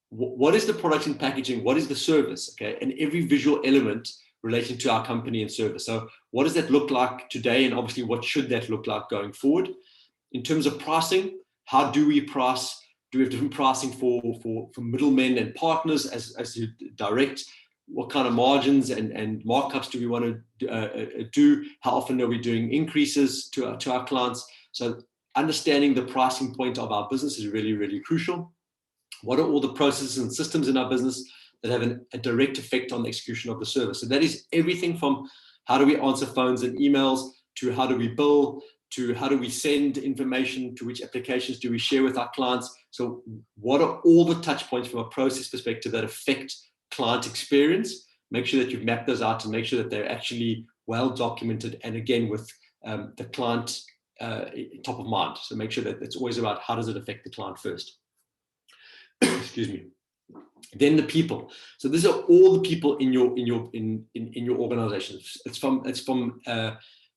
what is the product and packaging? What is the service? Okay, and every visual element relating to our company and service. So what does that look like today? And obviously, what should that look like going forward? In terms of pricing, how do we price? Do we have different pricing for middlemen and partners as you direct? What kind of margins and markups do we want to do? How often are we doing increases to our clients? So understanding the pricing point of our business is really, really crucial. What are all the processes and systems in our business that have a direct effect on the execution of the service? So that is everything from how do we answer phones and emails, to how do we bill, to how do we send information, to which applications do we share with our clients. So what are all the touch points from a process perspective that affect client experience? Make sure that you've mapped those out and make sure that they're actually well documented, and again with the client top of mind. So make sure that it's always about how does it affect the client first. Excuse me. Then the people. So these are all the people in your organization. It's from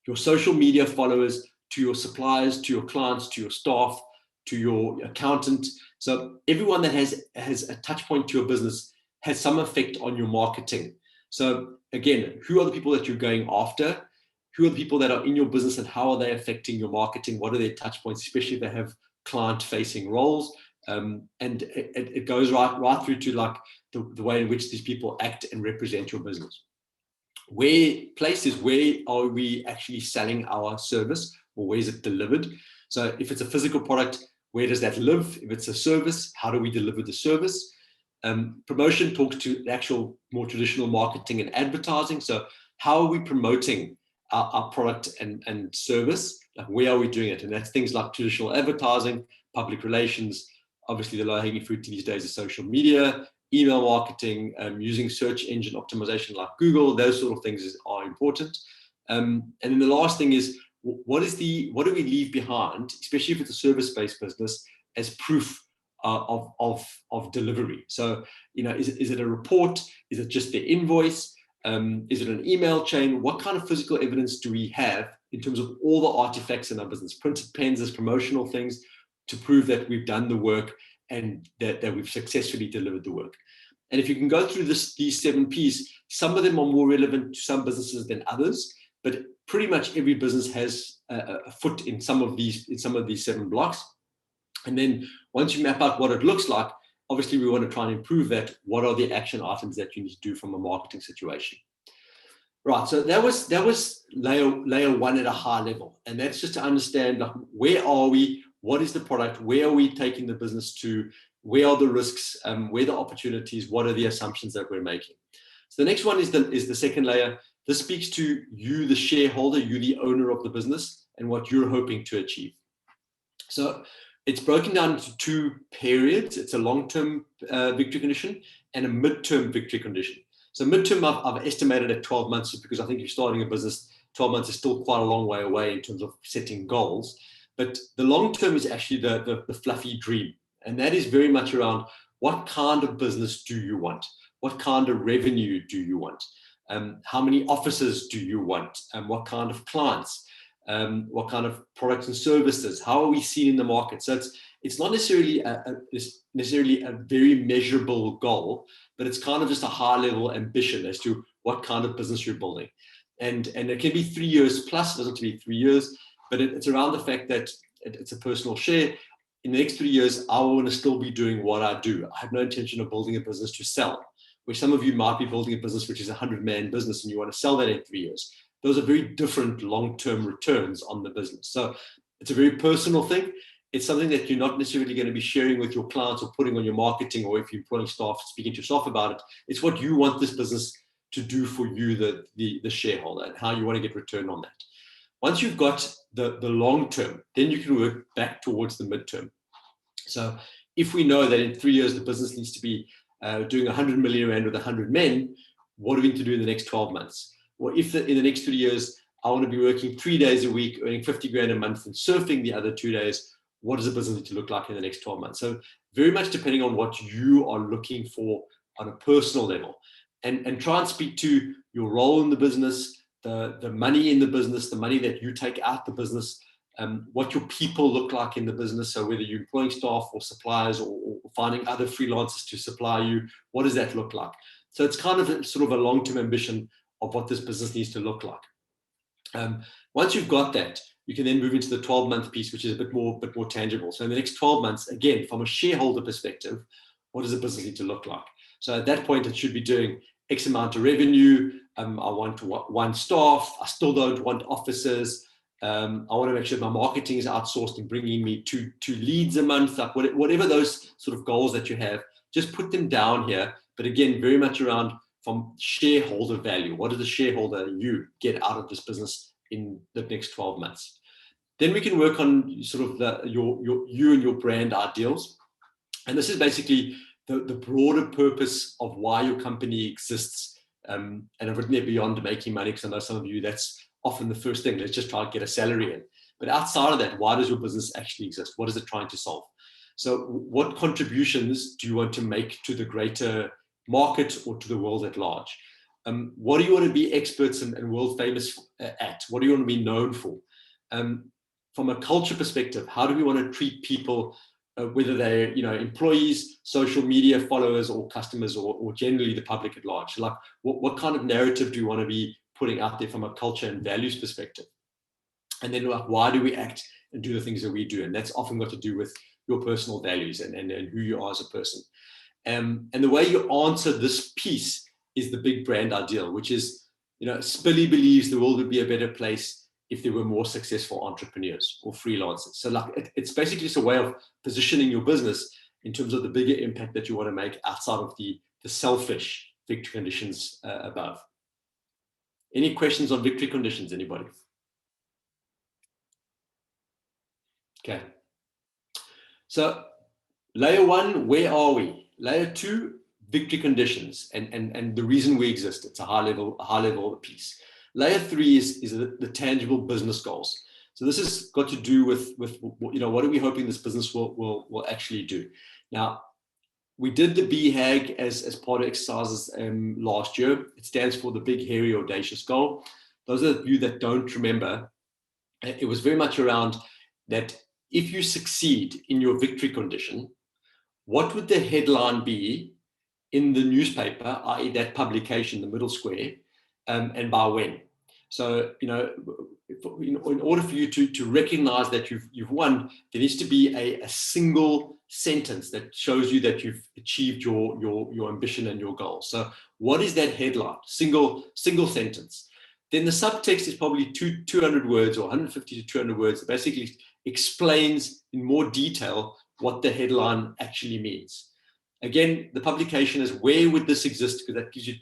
your social media followers, to your suppliers, to your clients, to your staff, to your accountant. So everyone that has a touch point to your business has some effect on your marketing. So again, who are the people that you're going after? Who are the people that are in your business and how are they affecting your marketing? What are their touch points, especially if they have client-facing roles? And it goes right through to like the way in which these people act and represent your business. Where are we actually selling our service, or where is it delivered? So if it's a physical product, where does that live? If it's a service, how do we deliver the service? Promotion talks to the actual more traditional marketing and advertising. So how are we promoting our product and service? Like, where are we doing it? And that's things like traditional advertising, public relations. Obviously, the low-hanging fruit these days is social media, email marketing, using search engine optimization like Google. Those sort of things are important. And then the last thing is, what do we leave behind, especially if it's a service-based business, as proof of delivery? So, is it a report? Is it just the invoice? Is it an email chain? What kind of physical evidence do we have in terms of all the artifacts in our business? Printed pens as promotional things to prove that we've done the work and that we've successfully delivered the work. And if you can go through these 7 Ps, some of them are more relevant to some businesses than others, but pretty much every business has a foot in some of these 7 blocks. And then once you map out what it looks like, obviously we want to try and improve that. What are the action items that you need to do from a marketing situation? Right, so that was layer 1 at a high level. And that's just to understand, like, where are we? What is the product? Where are we taking the business to? Where are the risks? Where are the opportunities? What are the assumptions that we're making? So the next one is the second layer. This speaks to you, the shareholder, you, the owner of the business, and what you're hoping to achieve. So it's broken down into 2 periods. It's a long-term victory condition and a mid-term victory condition. So mid-term, I've estimated at 12 months, because I think you're starting a business, 12 months is still quite a long way away in terms of setting goals. But the long term is actually the fluffy dream. And that is very much around, what kind of business do you want? What kind of revenue do you want? How many offices do you want? What kind of clients? What kind of products and services? How are we seen in the market? So it's not necessarily a very measurable goal, but it's kind of just a high level ambition as to what kind of business you're building. And it can be 3 years plus, it doesn't have to be 3 years, but it's around the fact that it's a personal share. In the next 3 years, I want to still be doing what I do. I have no intention of building a business to sell, where some of you might be building a business which is a 100-man business and you want to sell that in 3 years. Those are very different long-term returns on the business. So it's a very personal thing. It's something that you're not necessarily going to be sharing with your clients or putting on your marketing, or if you're employing staff, speaking to your staff about it. It's what you want this business to do for you, the shareholder, and how you want to get return on that. Once you've got the long term, then you can work back towards the midterm. So if we know that in 3 years the business needs to be doing 100 million rand with 100 men, what are we going to do in the next 12 months? Well, if in the next 3 years I want to be working 3 days a week, earning 50 grand a month and surfing the other 2 days, what does the business need to look like in the next 12 months? So very much depending on what you are looking for on a personal level, and try and speak to your role in the business, the money in the business, the money that you take out the business, what your people look like in the business. So whether you're employing staff or suppliers or finding other freelancers to supply you, what does that look like? So it's kind of sort of a long-term ambition of what this business needs to look like. Once you've got that, you can then move into the 12-month piece, which is a bit more tangible. So in the next 12 months, again, from a shareholder perspective, what does the business need to look like? So at that point, it should be doing X amount of revenue. I want one staff. I still don't want offices. I want to make sure my marketing is outsourced and bringing me two leads a month. Like whatever those sort of goals that you have, just put them down here. But again, very much around from shareholder value. What does the shareholder, you, get out of this business in the next 12 months? Then we can work on sort of you and your brand ideals. And this is basically the broader purpose of why your company exists. And I've written it beyond making money, because I know some of you, that's often the first thing. Let's just try to get a salary in. But outside of that, why does your business actually exist? What is it trying to solve? So what contributions do you want to make to the greater market or to the world at large? What do you want to be experts and world famous at? What do you want to be known for? From a culture perspective, how do we want to treat people, whether they're employees, social media followers, or customers, or generally the public at large? So like, what kind of narrative do you want to be putting out there from a culture and values perspective? And then like, why do we act and do the things that we do? And that's often got to do with your personal values and who you are as a person. And the way you answer this piece is the big brand ideal, which is, Spilly believes the world would be a better place if there were more successful entrepreneurs or freelancers. So like, it's basically just a way of positioning your business in terms of the bigger impact that you want to make outside of the selfish victory conditions above. Any questions on victory conditions, anybody? Okay. So layer 1, where are we? Layer 2, victory conditions and the reason we exist. It's a high level piece. Layer 3 is the tangible business goals. So this has got to do with what are we hoping this business will actually do. Now, we did the BHAG as part of exercises last year. It stands for the Big Hairy Audacious Goal. Those of you that don't remember, it was very much around that if you succeed in your victory condition, what would the headline be in the newspaper, i.e. that publication, the middle square, and by when? So, in order for you to recognize that you've won, there needs to be a single sentence that shows you that you've achieved your ambition and your goal. So what is that headline? Single sentence. Then the subtext is probably 200 words or 150 to 200 words that basically explains in more detail what the headline actually means. Again, the publication is where would this exist, because that gives you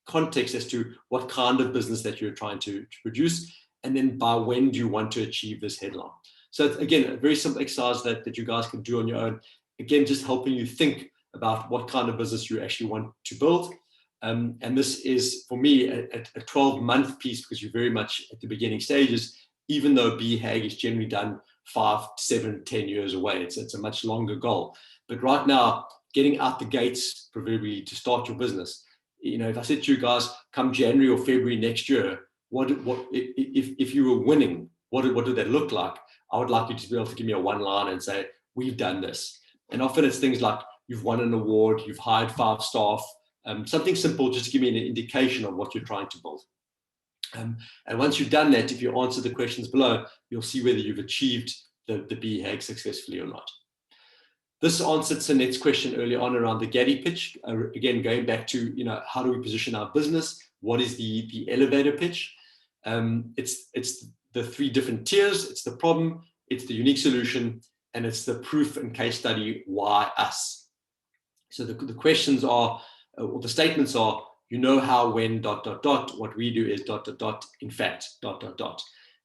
context as to what kind of business that you're trying to produce, and then by when do you want to achieve this headline. So it's, again, a very simple exercise that you guys can do on your own. Again, just helping you think about what kind of business you actually want to build. And this is, for me, a 12-month piece, because you're very much at the beginning stages, even though BHAG is generally done 5, 7, 10 years away. It's a much longer goal. But right now, getting out the gates, proverbially, to start your business, if I said to you guys, come January or February next year, what if you were winning, what did that look like? I would like you to be able to give me a one-line and say, we've done this. And often it's things like you've won an award, you've hired 5 staff, something simple just to give me an indication of what you're trying to build. And once you've done that, if you answer the questions below, you'll see whether you've achieved the BHAG successfully or not. This answers the next question early on around the Gaddy pitch. Again, going back to, how do we position our business? What is the elevator pitch? It's the 3 different tiers. It's the problem, it's the unique solution, and it's the proof and case study, why us? So the questions are, or the statements are, how, when, ... what we do is ... in fact, ...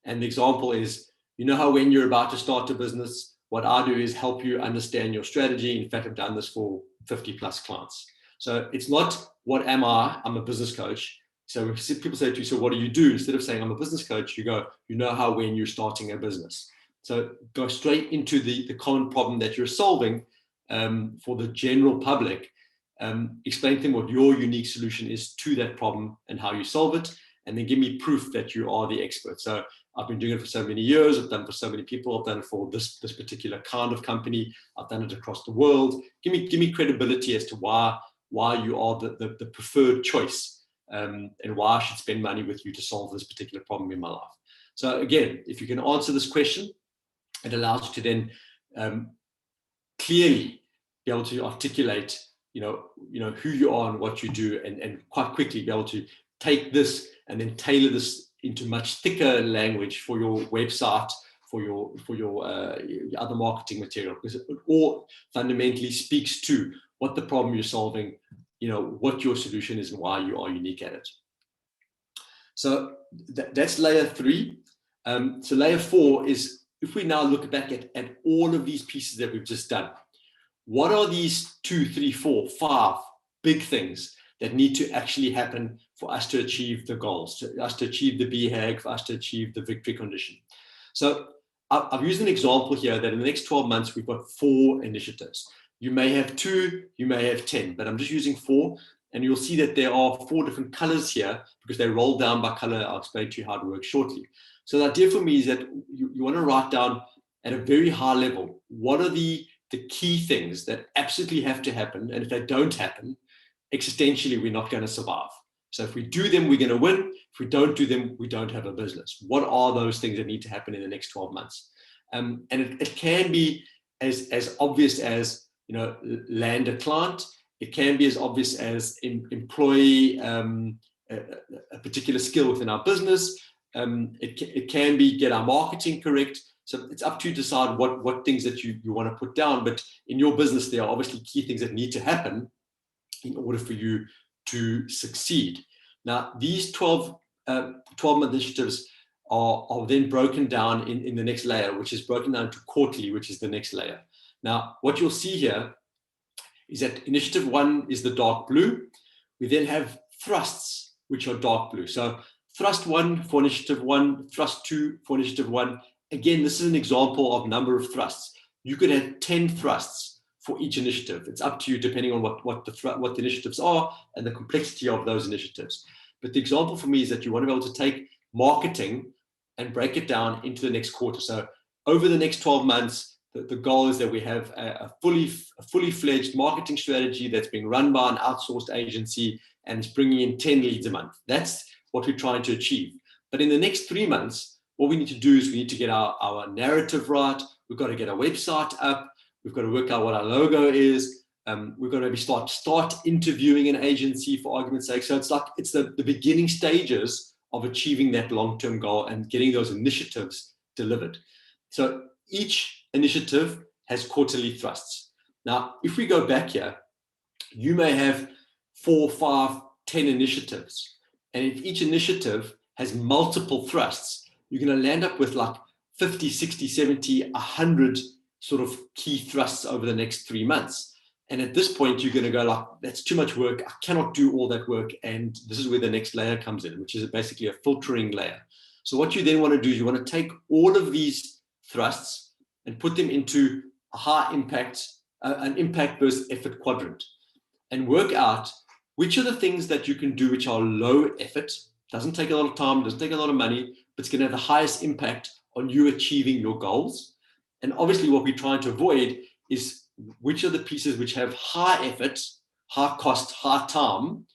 And the example is, how when you're about to start a business, what I do is help you understand your strategy. In fact, I've done this for 50 plus clients. So it's not, what am I? I'm a business coach. So if people say to you, so what do you do? Instead of saying I'm a business coach, you go, how when you're starting a business. So go straight into the common problem that you're solving for the general public. Explain to them what your unique solution is to that problem and how you solve it, and then give me proof that you are the expert. So I've been doing it for so many years, I've done it for so many people, I've done it for this particular kind of company, I've done it across the world. Give me credibility as to why you are the preferred choice, and why I should spend money with you to solve this particular problem in my life. So again, if you can answer this question, it allows you to then clearly be able to articulate who you are and what you do, and quite quickly be able to take this and then tailor this into much thicker language for your website, for your other marketing material, because it all fundamentally speaks to what the problem you're solving, what your solution is and why you are unique at it. So that's layer 3. So layer 4 is, if we now look back at all of these pieces that we've just done, what are these 2, 3, 4, 5 big things that need to actually happen for us to achieve the goals, for us to achieve the BHAG, for us to achieve the victory condition? So I've used an example here that in the next 12 months, we've got 4 initiatives. You may have 2, you may have 10, but I'm just using 4. And you'll see that there are 4 different colors here because they roll down by color. I'll explain to you how it works shortly. So the idea for me is that you want to write down at a very high level, what are the key things that absolutely have to happen. And if they don't happen, existentially, we're not going to survive. So if we do them, we're going to win. If we don't do them, we don't have a business. What are those things that need to happen in the next 12 months? And it can be as obvious as, land a client. It can be as obvious as employ a particular skill within our business. It can be get our marketing correct. So it's up to you to decide what things that you want to put down. But in your business, there are obviously key things that need to happen in order for you to succeed. Now, these 12-month initiatives are then broken down in the next layer, which is broken down to quarterly, which is the next layer. Now, what you'll see here is that initiative 1 is the dark blue. We then have thrusts, which are dark blue. So thrust 1 for initiative 1, thrust 2 for initiative 1. Again, this is an example of number of thrusts. You could have 10 thrusts for each initiative. It's up to you depending on what the initiatives are and the complexity of those initiatives. But the example for me is that you want to be able to take marketing and break it down into the next quarter. So over the next 12 months, the goal is that we have a fully fledged marketing strategy that's being run by an outsourced agency and it's bringing in 10 leads a month. That's what we're trying to achieve. But in the next 3 months, what we need to do is we need to get our narrative right. We've got to get our website up. We've got to work out what our logo is. We've got to maybe start interviewing an agency, for argument's sake. So it's the beginning stages of achieving that long-term goal and getting those initiatives delivered. So each initiative has quarterly thrusts. Now, if we go back here, you may have 4, 5, 10 initiatives. And if each initiative has multiple thrusts, you're going to land up with like 50, 60, 70, 100 sort of key thrusts over the next 3 months. And at this point, you're going to go like, that's too much work. I cannot do all that work. And this is where the next layer comes in, which is basically a filtering layer. So what you then want to do is you want to take all of these thrusts and put them into a high impact, an impact versus effort quadrant, and work out which are the things that you can do which are low effort, doesn't take a lot of time, doesn't take a lot of money, but it's going to have the highest impact on you achieving your goals. And obviously what we're trying to avoid is which are the pieces which have high effort, high cost, high time,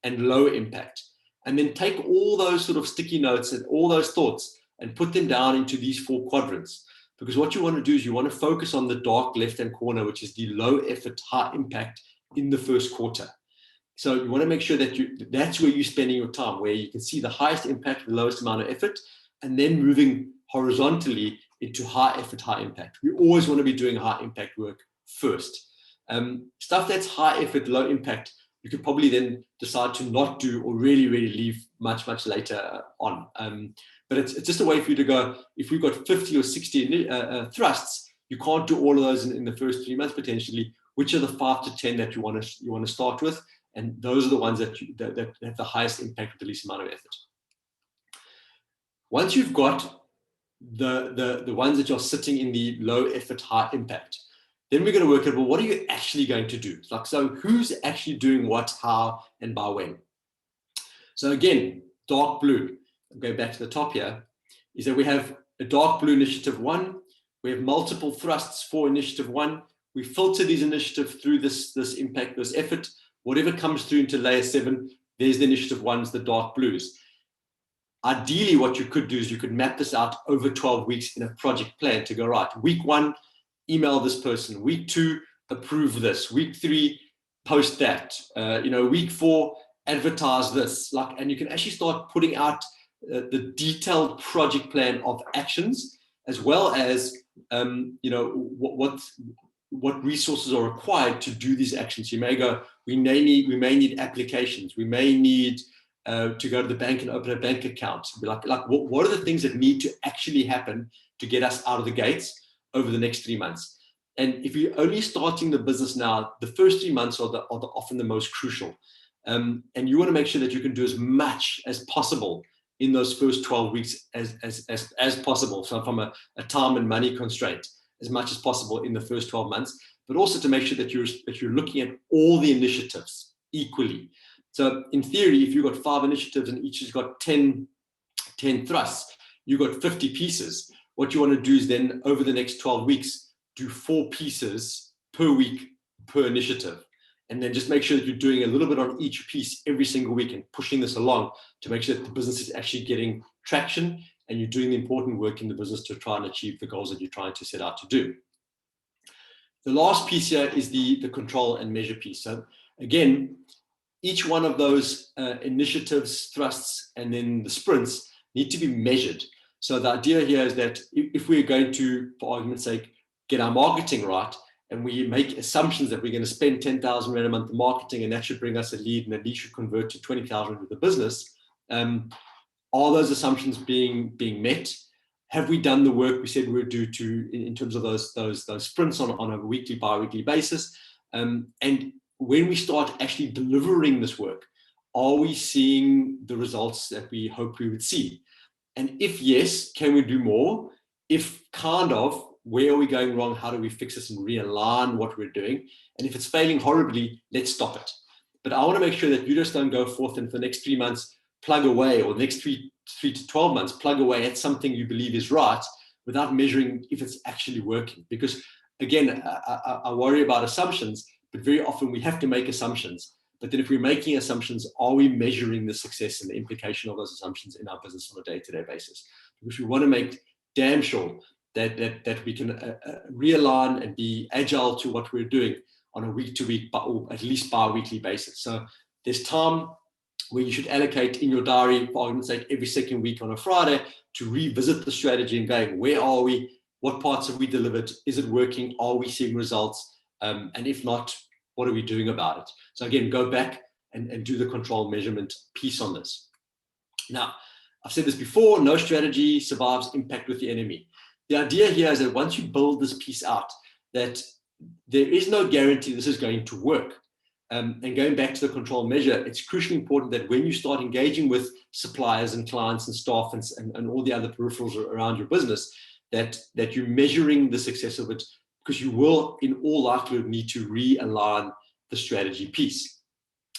and low impact. And then take all those sort of sticky notes and all those thoughts and put them down into these 4 quadrants. Because what you want to do is you want to focus on the dark left-hand corner, which is the low effort, high impact in the first quarter. So you want to make sure that that's where you're spending your time, where you can see the highest impact, the lowest amount of effort, and then moving horizontally into high effort, high impact. We always want to be doing high impact work first. Stuff that's high effort, low impact, you could probably then decide to not do or really leave much later on. But it's just a way for you to go, if we've got 50 or 60 thrusts, you can't do all of those in the first 3 months potentially. Which are the 5 to 10 that you want to start with? And those are the ones that have the highest impact with the least amount of effort. Once you've got the ones that are sitting in the low effort, high impact, then we're going to work out, well, what are you actually going to do? Like, so who's actually doing what, how, and by when? So again, dark blue, I'm going back to the top here, is that we have a dark blue initiative 1. We have multiple thrusts for initiative 1. We filter these initiatives through this impact, this effort. Whatever comes through into layer 7, there's the initiative 1s, the dark blues. Ideally, what you could do is you could map this out over 12 weeks in a project plan to go, right, week 1, email this person. Week 2, approve this. Week 3, post that. Week 4, advertise this. And you can actually start putting out the detailed project plan of actions, as well as what resources are required to do these actions. You may go, we may need applications. We may need to go to the bank and open a bank account. Be like what are the things that need to actually happen to get us out of the gates over the next 3 months? And if you're only starting the business now, the first 3 months are often the most crucial. And you want to make sure that you can do as much as possible in those first 12 weeks as possible. So from a time and money constraint, as much as possible in the first 12 months, but also to make sure that you're looking at all the initiatives equally. So in theory, if you've got 5 initiatives and each has got 10 thrusts, you've got 50 pieces. What you want to do is then over the next 12 weeks, do 4 pieces per week per initiative. And then just make sure that you're doing a little bit on each piece every single week and pushing this along to make sure that the business is actually getting traction and you're doing the important work in the business to try and achieve the goals that you're trying to set out to do. The last piece here is the control and measure piece. So again, each one of those initiatives, thrusts, and then the sprints need to be measured. So the idea here is that if we're going to, for argument's sake, get our marketing right, and we make assumptions that we're going to spend 10,000 Rand a month in marketing, and that should bring us a lead, and that lead should convert to 20,000 with the business. Are those assumptions being met? Have we done the work we said we would do in terms of those sprints on a weekly, bi-weekly basis? And when we start actually delivering this work, are we seeing the results that we hope we would see? And if yes, can we do more? If kind of, where are we going wrong? How do we fix this and realign what we're doing? And if it's failing horribly, let's stop it. But I want to make sure that you just don't go forth and for the next 3 months, plug away, or the next 3 to 12 months, plug away at something you believe is right without measuring if it's actually working. Because again, I worry about assumptions, but very often we have to make assumptions. But then if we're making assumptions, are we measuring the success and the implication of those assumptions in our business on a day-to-day basis? Because we want to make damn sure that we can realign and be agile to what we're doing on a week-to-week, or at least bi-weekly basis. So there's time where you should allocate in your diary, for argument's sake, every second week on a Friday to revisit the strategy and going, where are we? What parts have we delivered? Is it working? Are we seeing results? And if not, what are we doing about it? So again, go back and do the control measurement piece on this. Now, I've said this before, no strategy survives impact with the enemy. The idea here is that once you build this piece out, that there is no guarantee this is going to work. And going back to the control measure, it's crucially important that when you start engaging with suppliers and clients and staff and all the other peripherals around your business, that you're measuring the success of it, because you will, in all likelihood, need to realign the strategy piece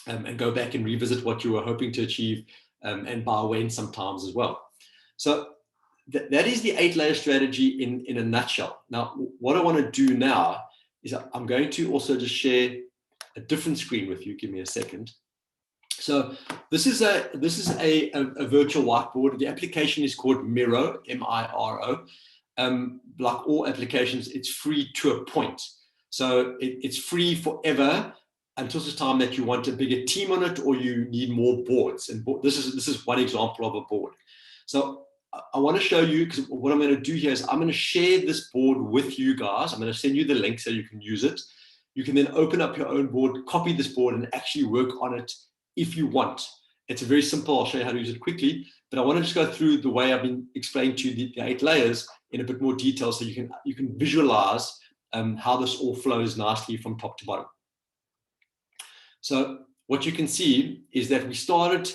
and go back and revisit what you were hoping to achieve and by when sometimes as well. So that is the 8-layer strategy in a nutshell. Now, what I want to do now is I'm going to also just share a different screen with you. Give me a second. So this is a virtual whiteboard. The application is called Miro, M-I-R-O. Like all applications, it's free to a point. So it's free forever until the time that you want a bigger team on it or you need more boards. And this is one example of a board. So I want to show you, because what I'm going to do here is I'm going to share this board with you guys. I'm going to send you the link so you can use it. You can then open up your own board, copy this board, and actually work on it if you want. It's a very simple. I'll show you how to use it quickly, but I want to just go through the way I've been explaining to you the 8 layers in a bit more detail so you can visualize how this all flows nicely from top to bottom. So what you can see is that we started,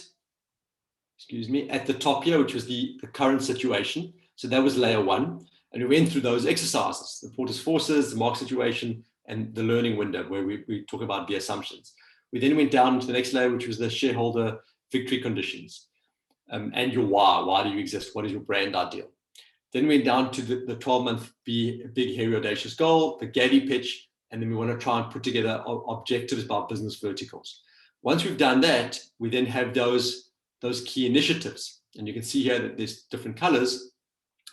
at the top here, which was the current situation. So that was layer 1. And we went through those exercises, the Porter's forces, the market situation, and the learning window, where we talk about the assumptions. We then went down to the next layer, which was the shareholder victory conditions, and your why. Why do you exist? What is your brand ideal? Then we went down to the 12-month big, hairy, audacious goal, the Getty pitch, and then we want to try and put together objectives about business verticals. Once we've done that, we then have those key initiatives. And you can see here that there's different colors,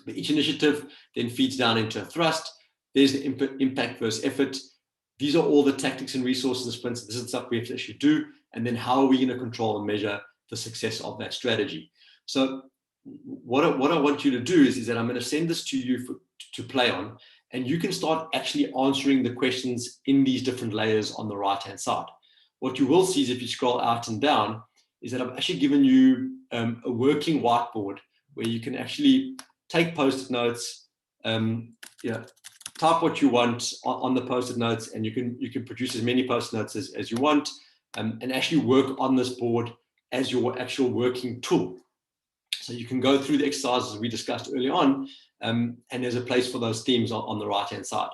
but each initiative then feeds down into a thrust. There's the impact versus effort. These are all the tactics and resources and sprints. This is stuff we have to actually do. And then how are we going to control and measure the success of that strategy? So what I want you to do is that I'm going to send this to you to play on, and you can start actually answering the questions in these different layers on the right-hand side. What you will see is if you scroll out and down, is that I've actually given you a working whiteboard where you can actually take post-it notes, type what you want on the post-it notes, and you can produce as many post-it notes as you want, and actually work on this board as your actual working tool. So you can go through the exercises we discussed early on, and there's a place for those themes on the right-hand side.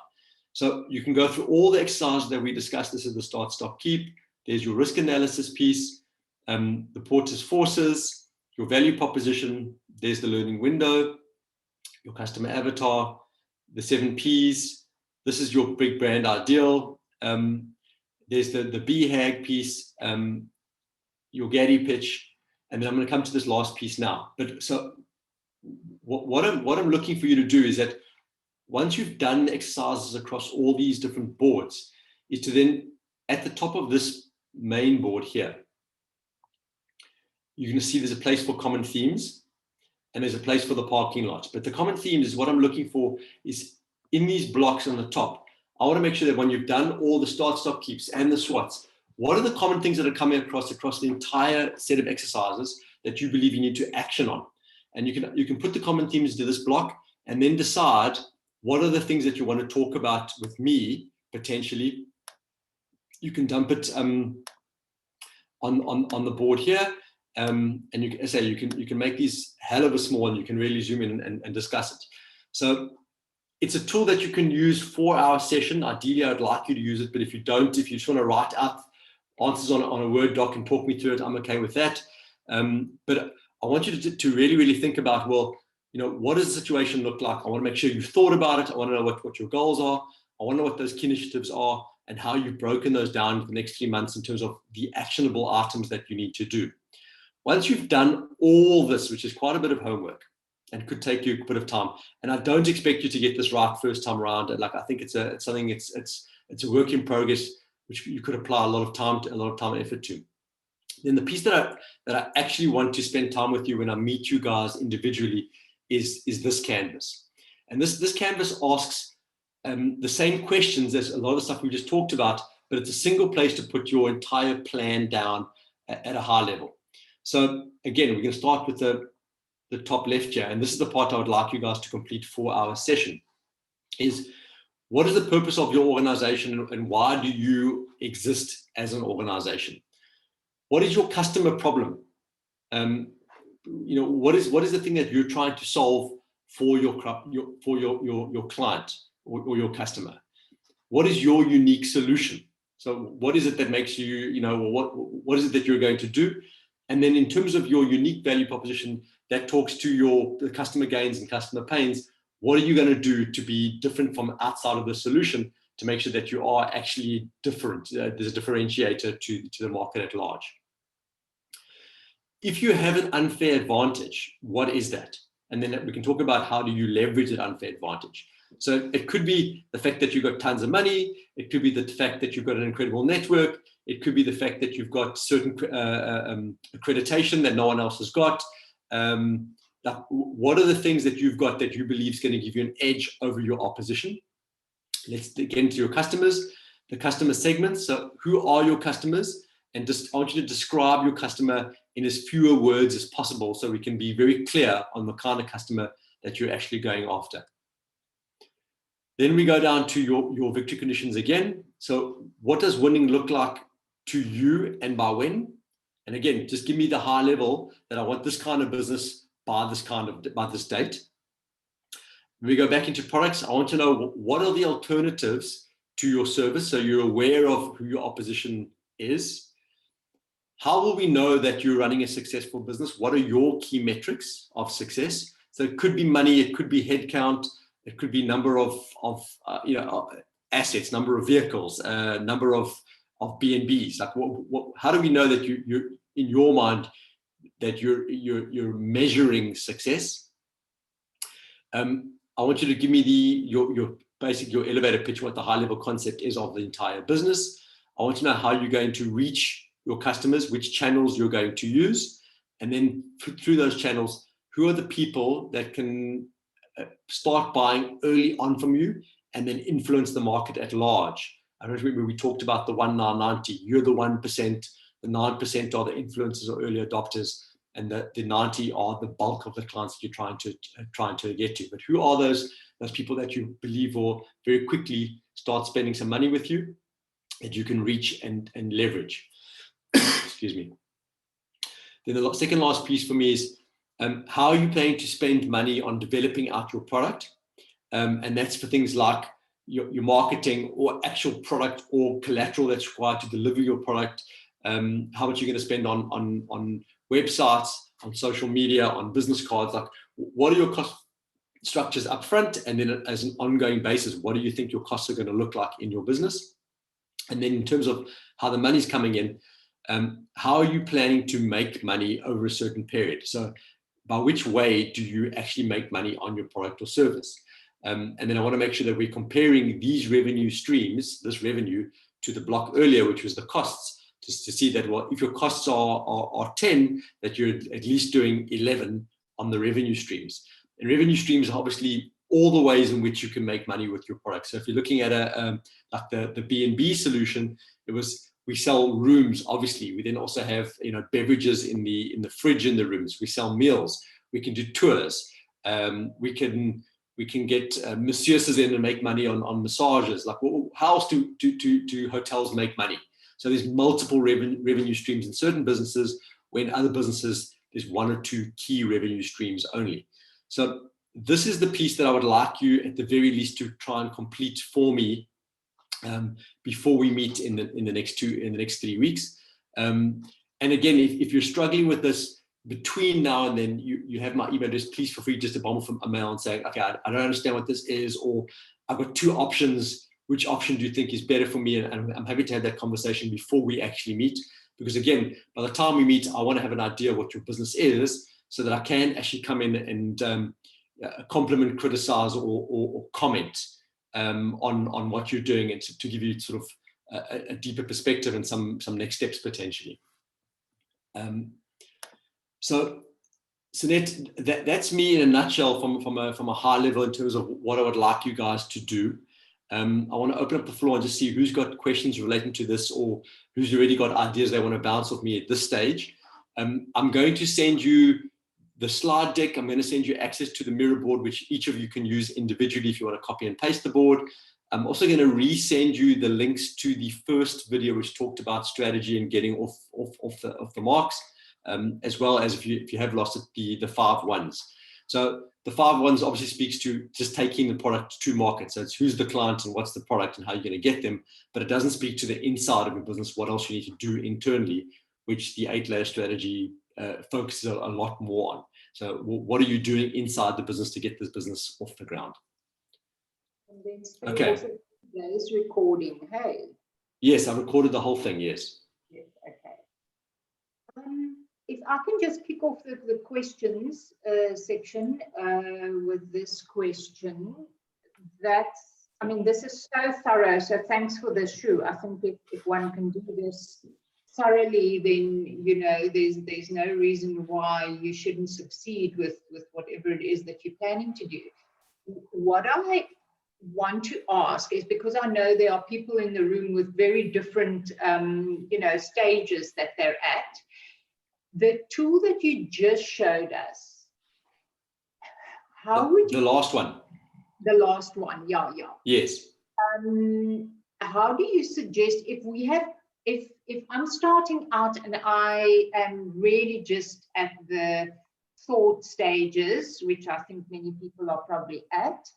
So you can go through all the exercises that we discussed. This is the start, stop, keep. There's your risk analysis piece, the Porter's forces, your value proposition. There's the learning window, your customer avatar, the 7 Ps. This is your big brand ideal. There's the BHAG piece, your Getty pitch, and then I'm going to come to this last piece now. But so what I'm looking for you to do is that once you've done exercises across all these different boards, is to then, at the top of this main board here, you're going to see there's a place for common themes, and there's a place for the parking lots. But the common themes is what I'm looking for is in these blocks on the top. I want to make sure that when you've done all the start, stop, keeps and the SWOTs, what are the common things that are coming across the entire set of exercises that you believe you need to action on? And you can put the common themes into this block and then decide what are the things that you want to talk about with me, potentially. You can dump it on the board here. And you can make these hell of a small, and you can really zoom in and discuss it. So it's a tool that you can use for our session. Ideally, I'd like you to use it, but if you don't, if you just want to write out answers on a Word doc and talk me through it, I'm okay with that. But I want you to really, really think about, well, what does the situation look like? I want to make sure you've thought about it. I want to know what your goals are. I want to know what those key initiatives are and how you've broken those down for the next 3 months in terms of the actionable items that you need to do. Once you've done all this, which is quite a bit of homework and could take you a bit of time, and I don't expect you to get this right first time around. Like, I think it's a work in progress, which you could apply a lot of time and effort to. Then the piece that I actually want to spend time with you when I meet you guys individually is this canvas. And this canvas asks the same questions as a lot of the stuff we just talked about, but it's a single place to put your entire plan down at a high level. So again, we're going to start with the top left here, and this is the part I would like you guys to complete for our session, is what is the purpose of your organization and why do you exist as an organization? What is your customer problem? What is the thing that you're trying to solve for your client or your customer? What is your unique solution? So what is it that makes you, what is it that you're going to do? And then in terms of your unique value proposition, that talks to the customer gains and customer pains. What are you going to do to be different from outside of the solution to make sure that you are actually different? There's a differentiator to the market at large. If you have an unfair advantage, what is that? And then we can talk about how do you leverage that unfair advantage. So it could be the fact that you've got tons of money. It could be the fact that you've got an incredible network. It could be the fact that you've got certain accreditation that no one else has got. What are the things that you've got that you believe is going to give you an edge over your opposition? Let's get into your customers, the customer segments. So who are your customers? And I want you to describe your customer in as fewer words as possible so we can be very clear on the kind of customer that you're actually going after. Then we go down to your victory conditions again. So what does winning look like to you and by when? And again, just give me the high level that I want this kind of business by this date. When we go back into products, I want to know what are the alternatives to your service so you're aware of who your opposition is. How will we know that you're running a successful business? What are your key metrics of success? So it could be money, it could be headcount, it could be number of assets, number of vehicles, number of B&Bs. Like, how do we know that you're in your mind that you're measuring success? I want you to give me your elevator pitch, what the high level concept is of the entire business. I want to know how you're going to reach your customers, which channels you're going to use, and then through those channels, who are the people that can start buying early on from you and then influence the market at large. I remember we talked about the 1-9-90. You're the 1%, the 9% are the influencers or early adopters, and the 90 are the bulk of the clients that you're trying to get to. But who are those people that you believe will very quickly start spending some money with you that you can reach and leverage? Excuse me. Then the second last piece for me is how are you planning to spend money on developing out your product? And that's for things like your marketing or actual product or collateral that's required to deliver your product. How much you're going to spend on websites, on social media, on business cards. Like, what are your cost structures up front? And then as an ongoing basis, what do you think your costs are going to look like in your business? And then in terms of how the money's coming in, how are you planning to make money over a certain period? So by which way do you actually make money on your product or service? And then I want to make sure that we're comparing these revenue streams, this revenue, to the block earlier, which was the costs, just to see that, well, if your costs are 10, that you're at least doing 11 on the revenue streams. And revenue streams are obviously all the ways in which you can make money with your product. So if you're looking at like the B&B solution, we sell rooms, obviously. We then also have beverages in the fridge in the rooms. We sell meals. We can do tours. We can get masseuses in and make money on massages. Like, how else do hotels make money? So there's multiple revenue streams in certain businesses, when in other businesses there's one or two key revenue streams only. So this is the piece that I would like you at the very least to try and complete for me before we meet in the next 3 weeks. And again, if you're struggling with this between now and then, you have my email address. Please feel free just to bomb from a mail and say, okay, I don't understand what this is, or I've got two options. Which option do you think is better for me? And I'm happy to have that conversation before we actually meet. Because again, by the time we meet, I want to have an idea of what your business is so that I can actually come in and compliment, criticize, or comment on what you're doing, and to give you sort of a deeper perspective and some next steps potentially. So that's me in a nutshell from a high level in terms of what I would like you guys to do. I want to open up the floor and just see who's got questions relating to this, or who's already got ideas they want to bounce off me at this stage. I'm going to send you the slide deck. I'm going to send you access to the mirror board, which each of you can use individually if you want to copy and paste the board. I'm also going to resend you the links to the first video, which talked about strategy and getting off the marks, as well as if you have lost it, the 5 whys. So the 5 whys obviously speaks to just taking the product to market. So it's who's the client and what's the product and how you're going to get them. But it doesn't speak to the inside of your business, what else you need to do internally, which the 8-layer strategy focuses a lot more on. So what are you doing inside the business to get this business off the ground? And then Okay. also today's recording, hey? Yes, I recorded the whole thing, yes. Yes, okay. If I can just kick off the questions section with this question, I mean, this is so thorough, so thanks for this, Shu. I think if one can do this thoroughly, then, you know, there's no reason why you shouldn't succeed with whatever it is that you're planning to do. What I want to ask is, because I know there are people in the room with very different, you know, stages that they're at. The tool that you just showed us, how would you... The last one. The last one, yeah. Yes. How do you suggest, if I'm starting out and I am really just at the thought stages, which I think many people are probably at,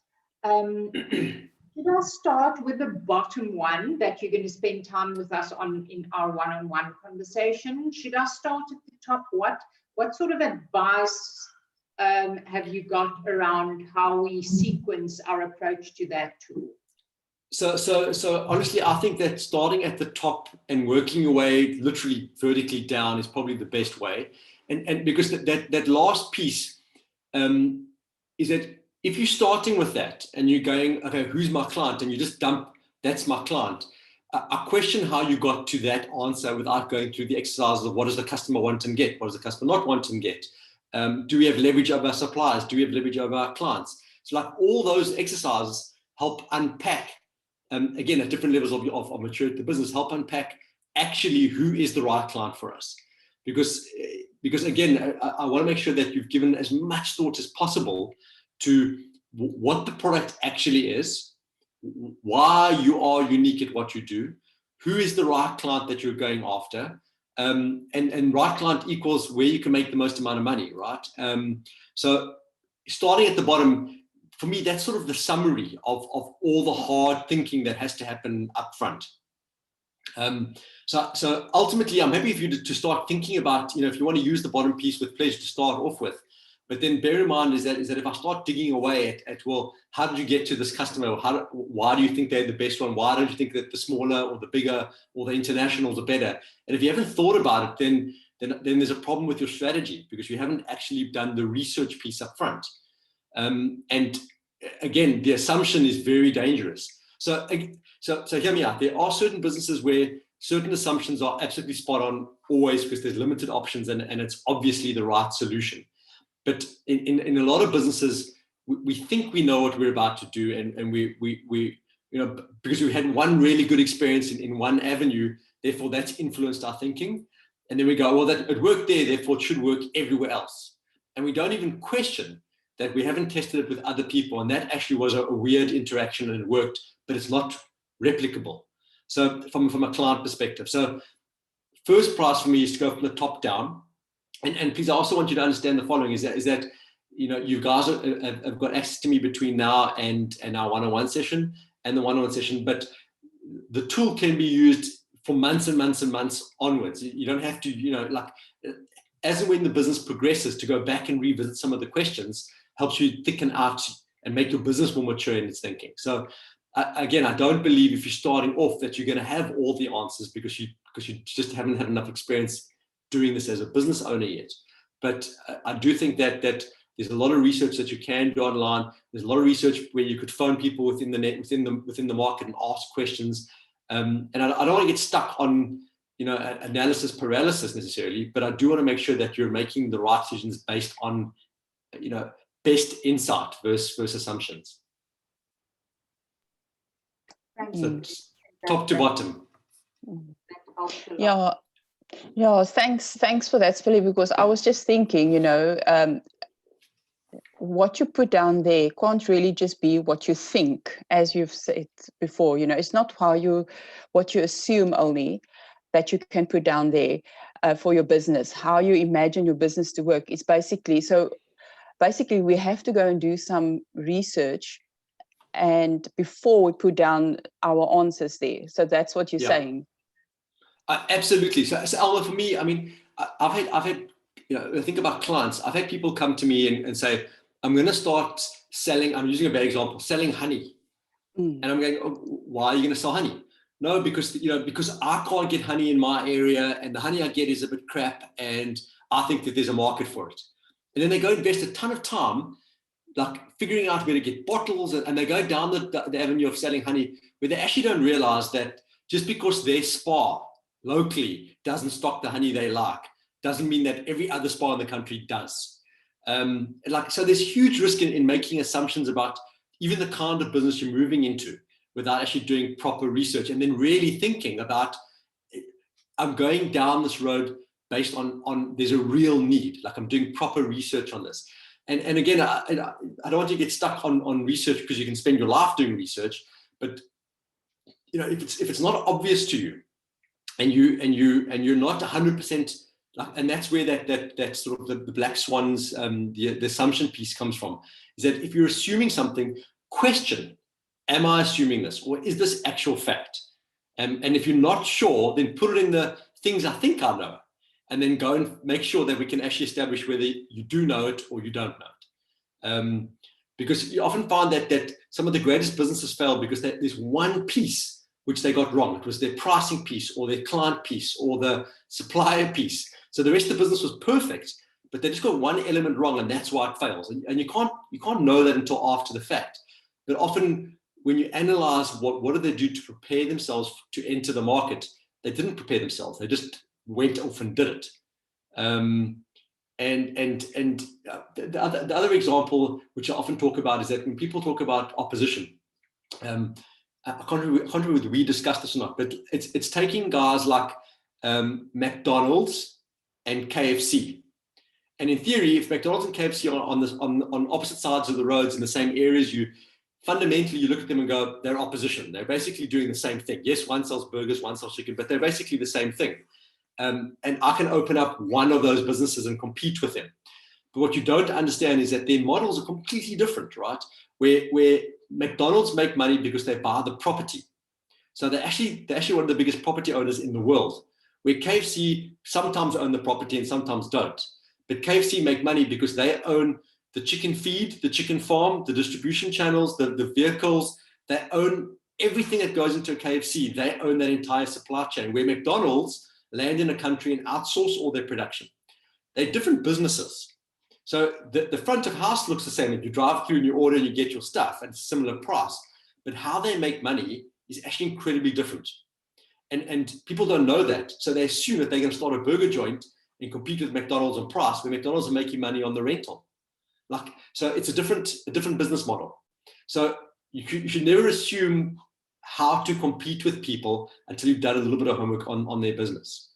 should I start with the bottom one that you're going to spend time with us on in our one-on-one conversation? Should I start at the top? What sort of advice have you got around how we sequence our approach to that tool? So honestly, I think that starting at the top and working your way literally vertically down is probably the best way. And because that last piece is that if you're starting with that and you're going, okay, who's my client? And you just dump, that's my client. I question how you got to that answer without going through the exercises of what does the customer want and get? What does the customer not want and get? Do we have leverage over our suppliers? Do we have leverage over our clients? So like all those exercises help unpack, again, at different levels of maturity of the business, help unpack actually who is the right client for us. Because again, I want to make sure that you've given as much thought as possible to what the product actually is, why you are unique at what you do, who is the right client that you're going after, and right client equals where you can make the most amount of money, right? So starting at the bottom, for me, that's sort of the summary of all the hard thinking that has to happen up front. So ultimately, I'm happy for you to start thinking about, you know, if you want to use the bottom piece with pleasure to start off with. But then bear in mind is that if I start digging away at well, how did you get to this customer? Why do you think they're the best one? Why don't you think that the smaller or the bigger or the internationals are better? And if you haven't thought about it, then there's a problem with your strategy because you haven't actually done the research piece up front. And again, the assumption is very dangerous. So hear me out. There are certain businesses where certain assumptions are absolutely spot on always because there's limited options and it's obviously the right solution. But in a lot of businesses, we think we know what we're about to do, and we you know, because we had one really good experience in one avenue, therefore that's influenced our thinking, and then we go, well, that it worked there, therefore it should work everywhere else, and we don't even question that we haven't tested it with other people, and that actually was a weird interaction and it worked, but it's not replicable. So from a client perspective, so first prize for me is to go from the top down. And please, I also want you to understand the following: is that you know, you guys have got access to me between now and our one-on-one session and the one-on-one session, but the tool can be used for months and months and months onwards. You don't have to, you know, like as and when the business progresses, to go back and revisit some of the questions helps you thicken out and make your business more mature in its thinking. So again, I don't believe if you're starting off that you're going to have all the answers because you just haven't had enough experience doing this as a business owner yet. But I do think that there's a lot of research that you can do online. There's a lot of research where you could phone people within the net, within the market and ask questions. And I don't want to get stuck on, you know, analysis paralysis necessarily, but I do want to make sure that you're making the right decisions based on, you know, best insight versus assumptions. So top to bottom. Yeah, thanks for that, Philip, because I was just thinking, you know, what you put down there can't really just be what you think, as you've said before. You know, it's not what you assume only that you can put down there for your business. How you imagine your business to work is basically we have to go and do some research and before we put down our answers there. So that's what you're saying. Absolutely. So Alma, for me, I mean, I've had I think about clients. I've had people come to me and say, I'm going to start selling, I'm using a bad example, selling honey. And I'm going, oh, why are you going to sell honey? No, because I can't get honey in my area, and the honey I get is a bit crap, and I think that there's a market for it. And then they go invest a ton of time, like figuring out where to get bottles, and they go down the avenue of selling honey, where they actually don't realize that just because their spa locally doesn't stock the honey they like, doesn't mean that every other spa in the country does. So there's huge risk in making assumptions about even the kind of business you're moving into without actually doing proper research, and then really thinking about, I'm going down this road based on there's a real need, like I'm doing proper research on this. And again, I don't want you to get stuck on research, because you can spend your life doing research, but if it's not obvious to you, and you're not 100%, and that's where that sort of the black swans, the assumption piece comes from, is that if you're assuming something, question, am I assuming this, or is this actual fact? And if you're not sure, then put it in the things I think I know, and then go and make sure that we can actually establish whether you do know it or you don't know it. Because you often find that some of the greatest businesses fail because there's one piece which they got wrong. It was their pricing piece, or their client piece, or the supplier piece. So the rest of the business was perfect, but they just got one element wrong, and that's why it fails. And you can't know that until after the fact. But often when you analyze what did they do to prepare themselves to enter the market, they didn't prepare themselves. They just went off and did it. The other example, which I often talk about, is that when people talk about opposition, I can't remember whether we discussed this or not, but it's taking guys like McDonald's and KFC. And in theory, if McDonald's and KFC are on opposite sides of the roads in the same areas, fundamentally you look at them and go, they're opposition. They're basically doing the same thing. Yes, one sells burgers, one sells chicken, but they're basically the same thing. And I can open up one of those businesses and compete with them. But what you don't understand is that their models are completely different, right? Where McDonald's make money because they buy the property. So they're actually one of the biggest property owners in the world, where KFC sometimes own the property and sometimes don't. But KFC make money because they own the chicken feed, the chicken farm, the distribution channels, the vehicles. They own everything that goes into a KFC. They own that entire supply chain, where McDonald's land in a country and outsource all their production. They're different businesses. So the front of house looks the same. If you drive through and you order and you get your stuff at a similar price, but how they make money is actually incredibly different. And people don't know that. So they assume that they're going to start a burger joint and compete with McDonald's on price, where McDonald's are making money on the rental. So it's a different business model. So you should never assume how to compete with people until you've done a little bit of homework on their business.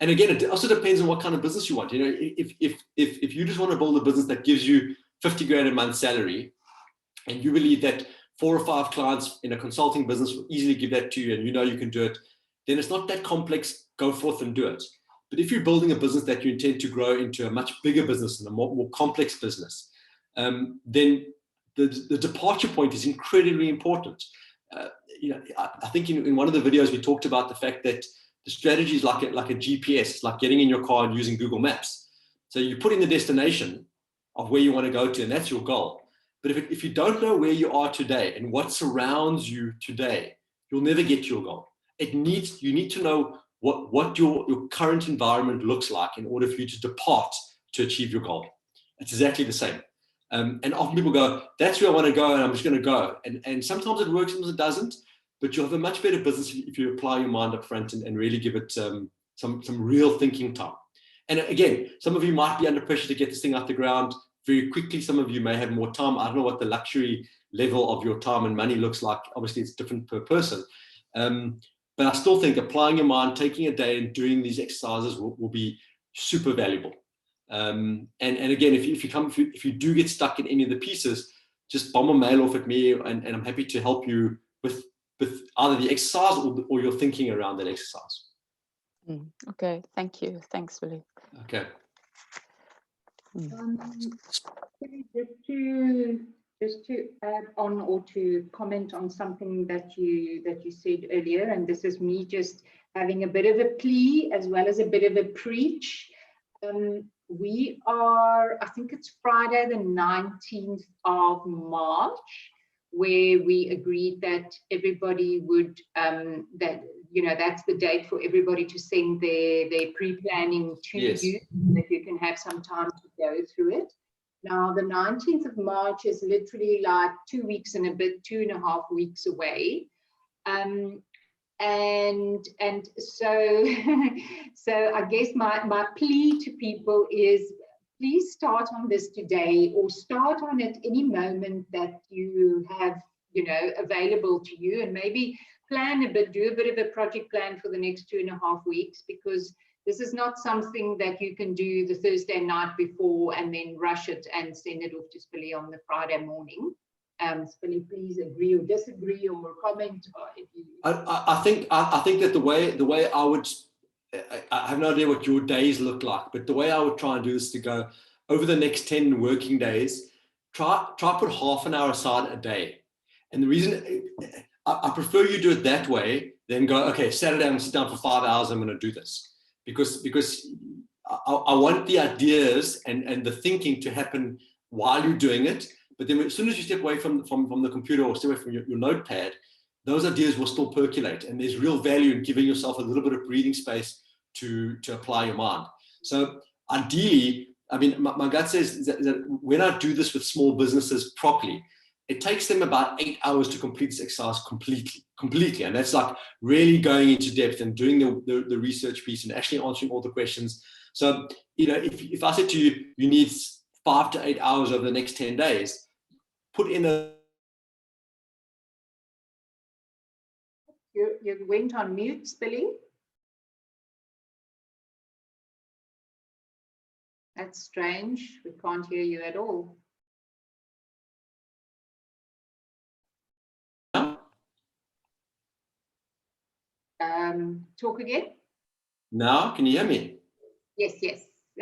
And again, it also depends on what kind of business you want. If you just want to build a business that gives you 50 grand a month salary, and you believe that 4 or 5 clients in a consulting business will easily give that to you, and you can do it, then it's not that complex. Go forth and do it. But if you're building a business that you intend to grow into a much bigger business and a more complex business, then the departure point is incredibly important. I think in one of the videos we talked about the fact that the strategy is like a GPS. It's like getting in your car and using Google Maps. So you put in the destination of where you want to go to, and that's your goal. But if you don't know where you are today and what surrounds you today, you'll never get to your goal. You need to know what your current environment looks like in order for you to depart to achieve your goal. It's exactly the same. And often people go, that's where I want to go, and I'm just going to go. And sometimes it works, sometimes it doesn't. But you'll have a much better business if you apply your mind up front and really give it some real thinking time. And again, some of you might be under pressure to get this thing off the ground very quickly. Some of you may have more time. I don't know what the luxury level of your time and money looks like. Obviously, it's different per person. But I still think applying your mind, taking a day and doing these exercises will be super valuable. And again, if you do get stuck in any of the pieces, just bomb a mail off at me, and I'm happy to help you with either the exercise or your thinking around that exercise. Okay, thank you. Thanks, Willie. Okay. Just to add on or to comment on something that you said earlier, and this is me just having a bit of a plea as well as a bit of a preach. We are, I think it's Friday the 19th of March, where we agreed that everybody would, that's the date for everybody to send their pre-planning to Yes. you, so that you can have some time to go through it. Now, the 19th of March is literally like 2 weeks and a bit, 2.5 weeks away. And so so I guess my plea to people is, please start on this today, or start on it any moment that you have available to you, and maybe plan a bit, do a bit of a project plan for the next 2.5 weeks, because this is not something that you can do the Thursday night before and then rush it and send it off to Spilly on the Friday morning. Spilly, please agree or disagree or comment. If you... I think that the way I would, I have no idea what your days look like, but the way I would try and do this to go over the next 10 working days, try put half an hour aside a day. And the reason I prefer you do it that way than go, okay, Saturday I'm going to sit down for 5 hours, I'm going to do this. Because I want the ideas and the thinking to happen while you're doing it. But then as soon as you step away from the computer or step away from your notepad, those ideas will still percolate. And there's real value in giving yourself a little bit of breathing space to apply your mind. So ideally, I mean, my gut says that when I do this with small businesses properly, it takes them about 8 hours to complete this exercise completely. And that's like really going into depth and doing the research piece and actually answering all the questions. So, if I said to you, you need 5 to 8 hours over the next 10 days, put in a... You went on mute, Spilly. That's strange. We can't hear you at all. Talk again. Now, can you hear me? Yes.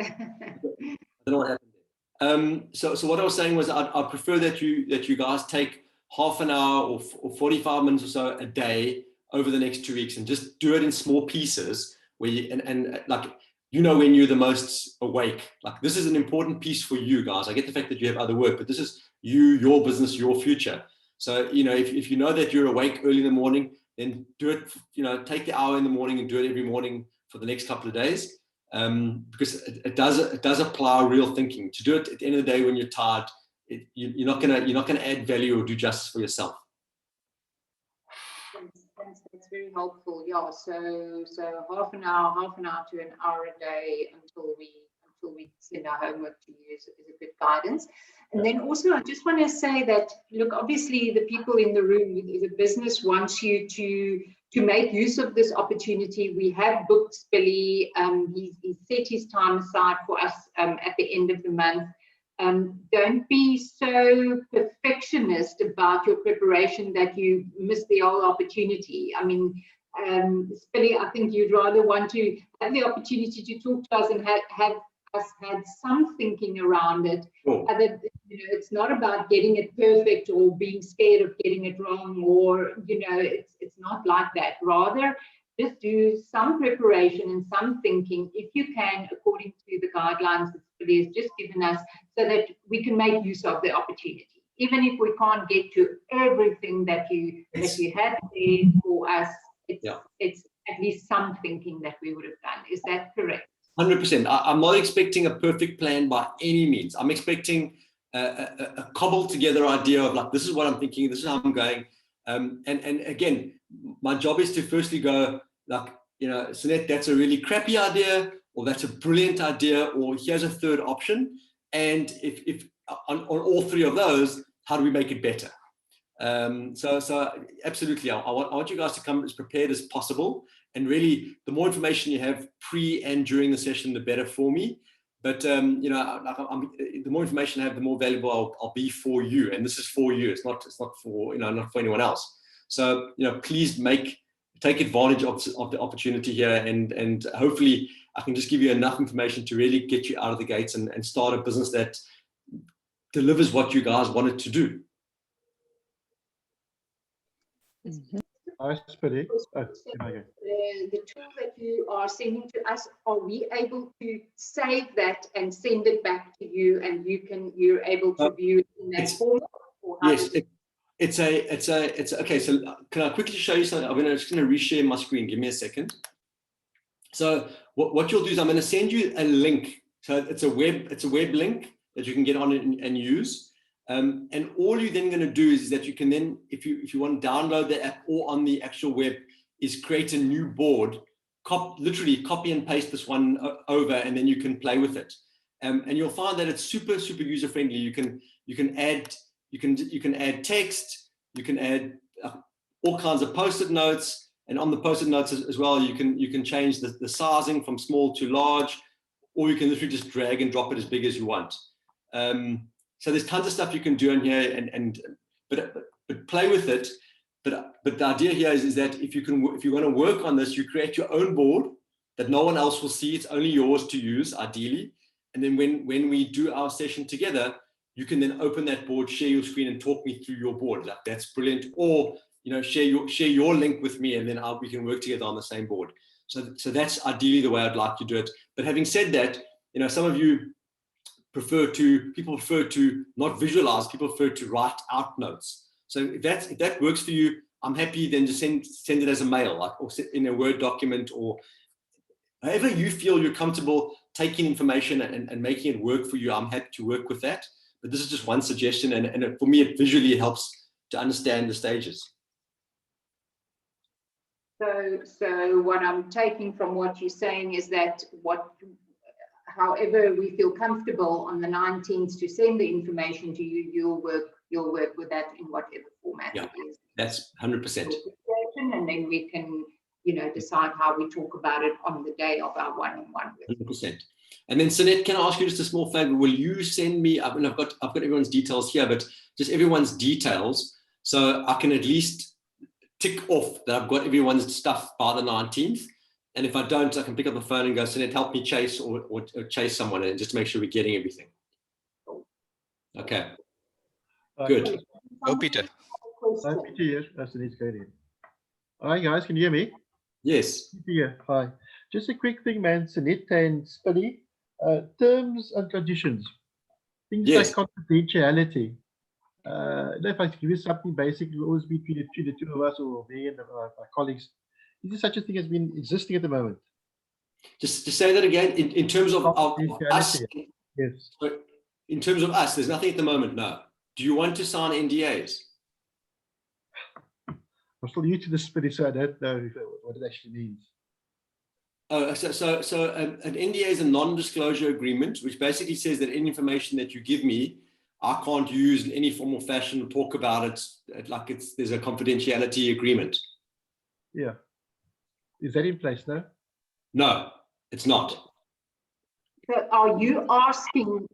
I don't know what happened there. So what I was saying was I prefer that you guys take half an hour or 45 minutes or so a day over the next 2 weeks and just do it in small pieces where you, and like, when you're the most awake. Like, this is an important piece for you guys. I get the fact that you have other work, but this is your business, your future. So, if you know that you're awake early in the morning, then do it, take the hour in the morning and do it every morning for the next couple of days. Because it does apply real thinking. To do it at the end of the day when you're tired, you're not gonna add value or do justice for yourself. That's very helpful. Yeah. So half an hour to an hour a day until we send our homework to you is a good guidance. And then also, I just want to say that, look, obviously the people in the room, the business wants you to make use of this opportunity. We have booked Spilly. He set his time aside for us at the end of the month. Don't be so perfectionist about your preparation that you miss the whole opportunity. I mean, Spilly, I think you'd rather want to have the opportunity to talk to us and have us had some thinking around it. Sure. It's not about getting it perfect or being scared of getting it wrong, or it's not like that. Rather, just do some preparation and some thinking, if you can, according to the guidelines that Spilly has just given us, so that we can make use of the opportunity. Even if we can't get to everything that you had there for us, it's at least some thinking that we would have done. Is that correct? 100%. I'm not expecting a perfect plan by any means. I'm expecting a cobbled together idea of like, this is what I'm thinking, this is how I'm going. And again, my job is to firstly go like, Sunette, that's a really crappy idea, or that's a brilliant idea, or here's a third option. And if on all three of those, how do we make it better? So absolutely, I want you guys to come as prepared as possible. And really, the more information you have pre and during the session, the better for me. But the more information I have, the more valuable I'll be for you. And this is for you. It's not for not for anyone else. So please take advantage of the opportunity here, and hopefully I can just give you enough information to really get you out of the gates and start a business that delivers what you guys wanted to do. Mm-hmm. Hi, Spilly. Oh, So, can I go? the tool that you are sending to us, are we able to save that and send it back to you, and you're able to view it in that format? Or how Yes, does it? it's okay. So can I quickly show you something? I'm just going to reshare my screen. Give me a second. So what you'll do is I'm going to send you a link. So it's a web link that you can get on and use. And all you're then going to do is that you can then, if you want to download the app or on the actual web, is create a new board, literally copy and paste this one over, and then you can play with it. And you'll find that it's super user friendly. You can add text, you can add all kinds of post-it notes. And on the post-it notes as well, you can change the sizing from small to large, or you can literally just drag and drop it as big as you want. So there's tons of stuff you can do in here, but play with it. But the idea here is that if you want to work on this, you create your own board that no one else will see. It's only yours to use, ideally. And then when we do our session together, you can then open that board, share your screen, and talk me through your board. Like, that's brilliant. Or share your link with me, and then we can work together on the same board. So that's ideally the way I'd like to do it. But having said that, some of you prefer to not visualize, people prefer to write out notes. So if that works for you, I'm happy then to send it as a mail, or in a Word document, or however you feel you're comfortable taking information and making it work for you. I'm happy to work with that. But this is just one suggestion, and for me, it visually helps to understand the stages. So what I'm taking from what you're saying is that however we feel comfortable on the 19th to send the information to you, you'll work with that in whatever format it is. That's 100%. And then we can, decide how we talk about it on the day of our one-on-one. 100%. And then, Sunette, can I ask you just a small favor? Will you send me? I've got everyone's details here, but just everyone's details, so I can at least tick off that I've got everyone's stuff by the 19th. And if I don't, I can pick up the phone and go, Sunette, help me chase or chase someone, and just to make sure we're getting everything. Okay. Good. Oh, Peter. Hi, Peter here. That's the next guy in. Hi, guys. Can you hear me? Yes. Peter, hi. Just a quick thing, man. Sunette and Spilly. Terms and conditions. Things like confidentiality. If I give you something basic, it will always be between the two of us, or me and my colleagues. Is there such a thing as been existing at the moment? Just to say that again, in terms of us. Yes. In terms of us, there's nothing at the moment. No. Do you want to sign NDAs? I'm still new to this, Spilly, so I don't know what it actually means. Oh, so an NDA is a non-disclosure agreement, which basically says that any information that you give me, I can't use in any form or fashion or talk about it like there's a confidentiality agreement. Yeah. Is that in place now? No, it's not. So are you asking,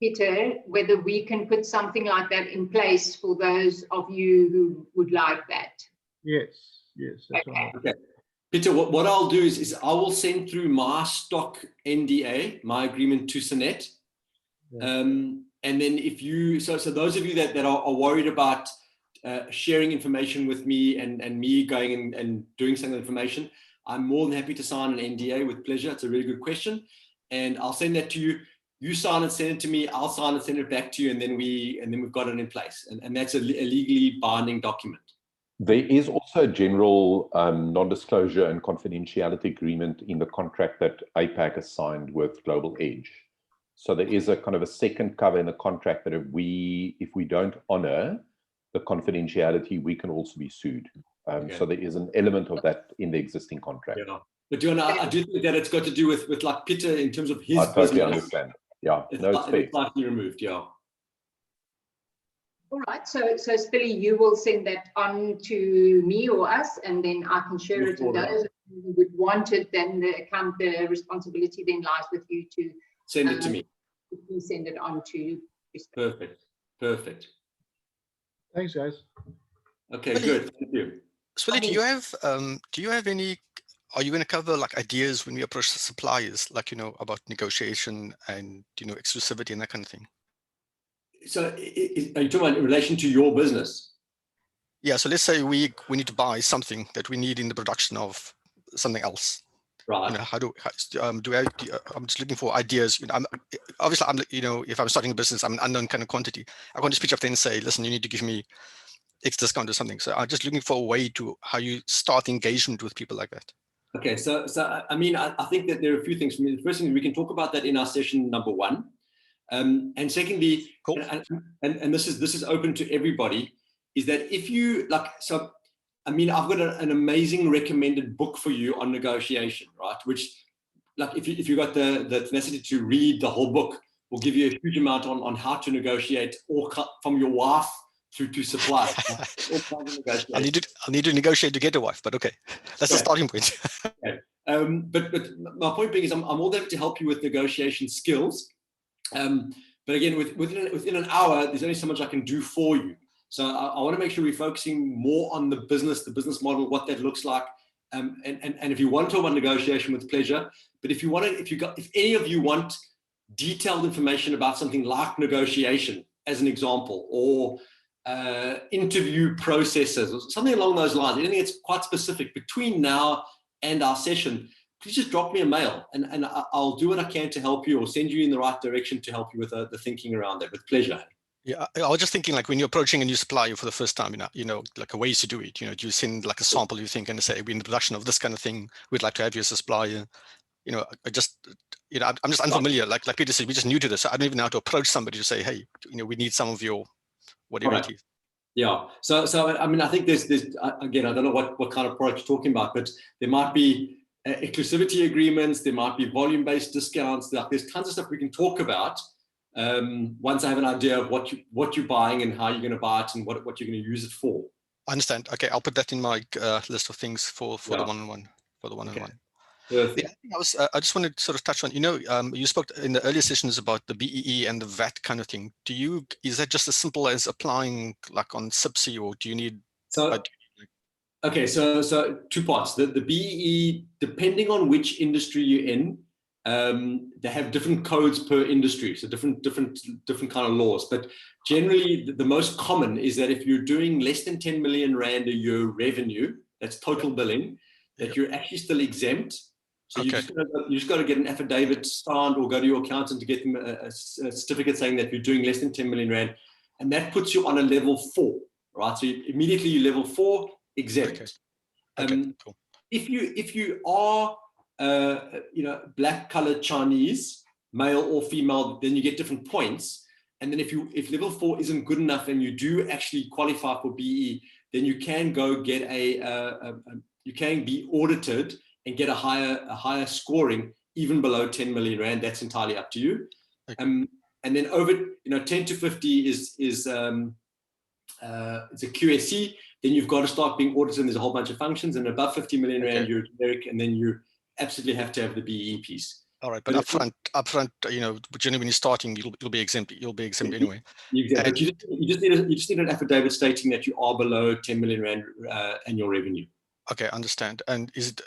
Peter, whether we can put something like that in place for those of you who would like that? Yes, that's right. Okay. Peter, what I'll do is I will send through my stock NDA, my agreement to Sunette. Yeah. And then if you, so those of you that are worried about sharing information with me and me going and doing some information, I'm more than happy to sign an NDA with pleasure. It's a really good question. And I'll send that to you. You sign it, send it to me, I'll sign it, send it back to you, and then we've got it in place. And that's a legally binding document. There is also a general non-disclosure and confidentiality agreement in the contract that APAC has signed with Global Edge. So there is a kind of a second cover in the contract that if we don't honor the confidentiality, we can also be sued. So there is an element of that in the existing contract. Yeah. But I do think that it's got to do with like Peter in terms of his business. I totally understand. Yeah, it's fair. slightly removed, yeah. All right, so Spilly, you will send that on to me or us, and then I can share it to those who would want it. Then the responsibility then lies with you to send it to me. You send it on to. Perfect. Thanks, guys. Okay, good. Thank you. Spilly, do you have any? Are you going to cover like ideas when we approach the suppliers, like about negotiation and exclusivity and that kind of thing? So are you talking about in relation to your business? Yeah, so let's say we need to buy something that we need in the production of something else. Right. You know, I'm just looking for ideas. You know, you know, if I'm starting a business, I'm an unknown kind of quantity. I can't just pitch up there and say, listen, you need to give me X discount or something. So I'm just looking for a way to how you start engagement with people like that. Okay, so I mean, I think that there are a few things. For me, the first thing, we can talk about that in our session number 1, and secondly, Cool. and this is open to everybody, is that if you like, so I mean, I've got an amazing recommended book for you on negotiation, right? Which, like, if you got the tenacity to read the whole book, will give you a huge amount on how to negotiate, or from your wife through to supply. I'll need to negotiate to get a wife, but okay, that's the starting point. Okay. But my point being is, I'm all there to help you with negotiation skills. But again, within an hour, there's only so much I can do for you. So I want to make sure we're focusing more on the business model, what that looks like. And if you want to talk about negotiation, with pleasure. But if any of you want detailed information about something like negotiation, as an example, or interview processes, or something along those lines, anything that's quite specific between now and our session, please just drop me a mail, and I'll do what I can to help you, or send you in the right direction to help you with the thinking around that, with pleasure. Yeah, I was just thinking, like, when you're approaching a new supplier for the first time, you know, like a ways to do it. You know, do you send like a sample, you think, and say, we're in the production of this kind of thing, we'd like to have you as a supplier. You know, I'm just unfamiliar. Like Peter said, we're just new to this. So I don't even know how to approach somebody to say, hey, you know, we need some of your whatever it is. Yeah. So I mean, I think there's again, I don't know what kind of product you're talking about, but there might be exclusivity agreements, there might be volume-based discounts. There's tons of stuff we can talk about once I have an idea of what you're buying and how you're going to buy it and what you're going to use it for. I understand. Okay, I'll put that in my list of things for the one-on-one. Perfect. Yeah, I just wanted to sort of touch on, you know, you spoke in the earlier sessions about the BEE and the VAT kind of thing. Is that just as simple as applying like on SIPC, or do you need? Okay, so 2 parts. The BEE, depending on which industry you're in, they have different codes per industry, so different kind of laws. But generally, the most common is that if you're doing less than 10 million Rand a year revenue, that's total billing, that you're actually still exempt. So you just got to get an affidavit signed, or go to your accountant to get them a certificate saying that you're doing less than 10 million Rand, and that puts you on a level 4, right? So immediately you're level 4 exempt. Okay. Cool. If you are you know, black colored Chinese, male or female, then you get different points. And then if level 4 isn't good enough and you do actually qualify for BE, then you can go get you can be audited and get a higher scoring, even below 10 million Rand. That's entirely up to you. And then over 10 to 50 is it's a QSC. Then you've got to start being audited, and there's a whole bunch of functions. And above 50 million Rand, you're generic, and then you absolutely have to have the BE piece. All right, but upfront, you know, generally when you're starting, you'll be exempt. You'll be exempt anyway. But you just need an affidavit stating that you are below 10 million Rand annual revenue. Okay, understand. And is it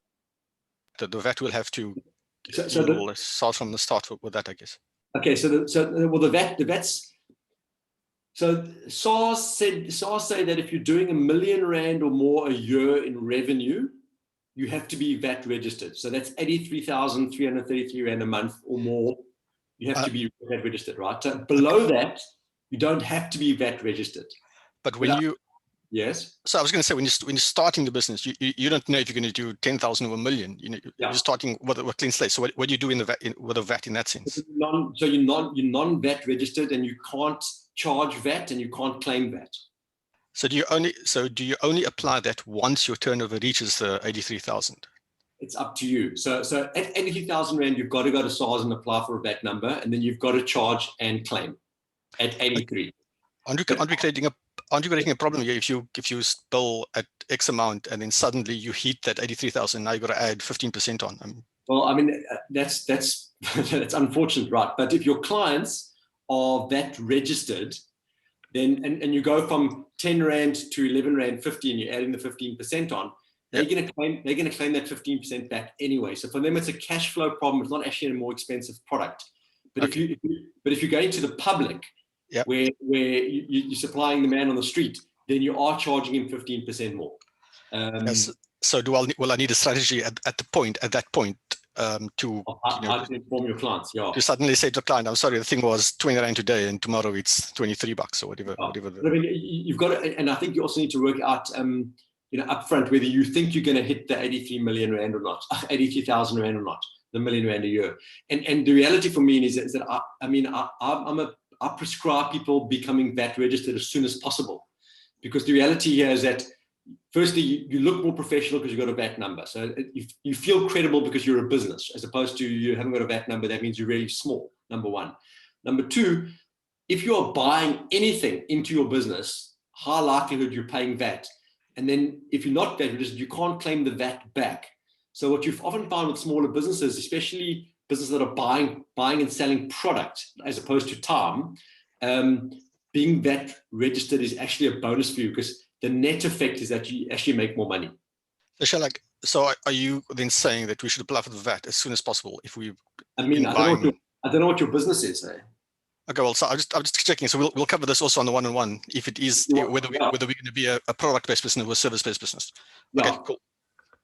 the VAT will have to start from the start with that, I guess? Okay, the VAT's. So SARS say that if you're doing R1 million or more a year in revenue, you have to be VAT registered. So that's 83,333 Rand a month or more. You have to be VAT registered, right? So below that, you don't have to be VAT registered. But when yes. So I was going to say, when you're starting the business, you don't know if you're going to do 10,000 or 1 million. You know, you're starting with a clean slate. So what do you do with a VAT in that sense? So you're non-VAT registered, and you can't charge VAT and you can't claim VAT. So do you only apply that once your turnover reaches 83,000? It's up to you. So at 83,000 Rand, you've got to go to SARS and apply for a VAT number, and then you've got to charge and claim at 83. Aren't you creating a problem here if you bill at X amount and then suddenly you hit that 83,000? Now you've got to add 15% on. Well, I mean, that's that's unfortunate, right? But if your clients are VAT registered, then and you go from 10 Rand to 11 Rand 50, and you're adding the 15% on, they're going to claim that 15% back anyway. So for them, it's a cash flow problem. It's not actually a more expensive product. But if you go into the public, where you're supplying the man on the street, then you are charging him 15% more. Yes. So will I need a strategy at that point to how to inform your clients? Yeah. to suddenly say to the client, I'm sorry, the thing was 20 Rand today and tomorrow it's 23 bucks or whatever. Yeah. whatever But I mean, you've got to, and I think you also need to work out, upfront whether you think you're going to hit the 83 million Rand or not, 83,000 Rand or not, the million Rand a year. And the reality for me is that I prescribe people becoming VAT registered as soon as possible, because the reality here is that firstly, you look more professional because you've got a VAT number. So you feel credible because you're a business, as opposed to you haven't got a VAT number. That means you're really small, number one. Number two, if you are buying anything into your business, high likelihood you're paying VAT. And then if you're not VAT registered, you can't claim the VAT back. So what you've often found with smaller businesses, especially businesses that are buying and selling product as opposed to time, being VAT registered is actually a bonus for you, because the net effect is that you actually make more money. So are you then saying that we should apply for the VAT as soon as possible if we? I mean, I don't know what your business is. Eh? Okay, well, so I'm just checking. So we'll cover this also on the one-on-one, if it is whether we're going to be a product-based business or a service-based business. Okay, cool.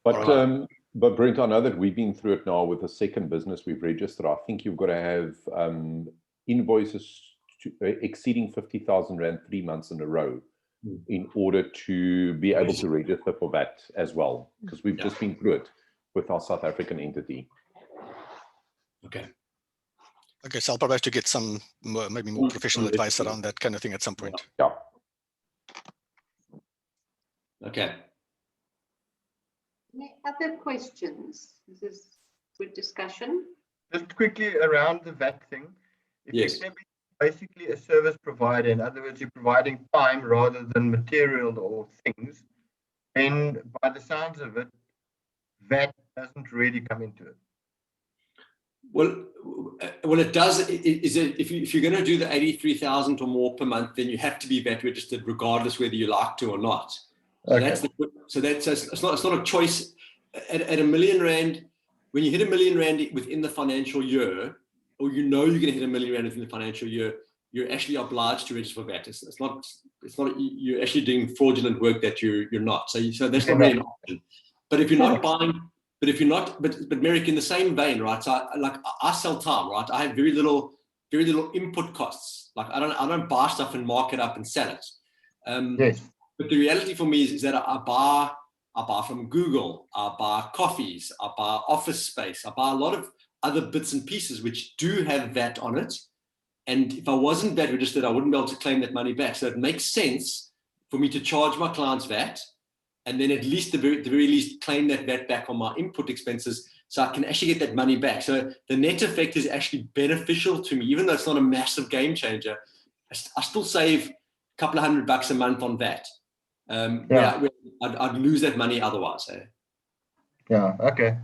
But Brent, I know that we've been through it now with the second business we've registered. I think you've got to have invoices exceeding 50,000 Rand 3 months in a row in order to be able to register for that as well, because we've just been through it with our South African entity. Okay, so I'll probably have to get some maybe more professional advice around that kind of thing at some point. Yeah. Okay. Any other questions? This is good discussion. Just quickly around the VAT thing. If Yes. you can be basically a service provider, in other words, you're providing time rather than material or things, then by the sounds of it, VAT doesn't really come into it. Well, it does. If you're going to do the 83,000 or more per month, then you have to be VAT registered, regardless whether you like to or not. So Okay. it's not a choice. At R1 million, when you hit R1 million within the financial year, or you're going to hit R1 million within the financial year, you're actually obliged to register for VAT. It's not you're actually doing fraudulent work that you're not. So that's not really an option. But if you're not buying. But Merrick, in the same vein, right? So I sell time, right? I have very little input costs. Like I don't buy stuff and mark it up and sell it. Yes. But the reality for me is that I buy from Google, I buy coffees, I buy office space, I buy a lot of other bits and pieces which do have VAT on it. And if I wasn't VAT registered, I wouldn't be able to claim that money back. So it makes sense for me to charge my clients VAT, and then at least the very least claim that VAT back on my input expenses, so I can actually get that money back. So the net effect is actually beneficial to me, even though it's not a massive game changer. I still save a couple of $100 a month on VAT. I'd lose that money otherwise. Eh? Yeah. Okay.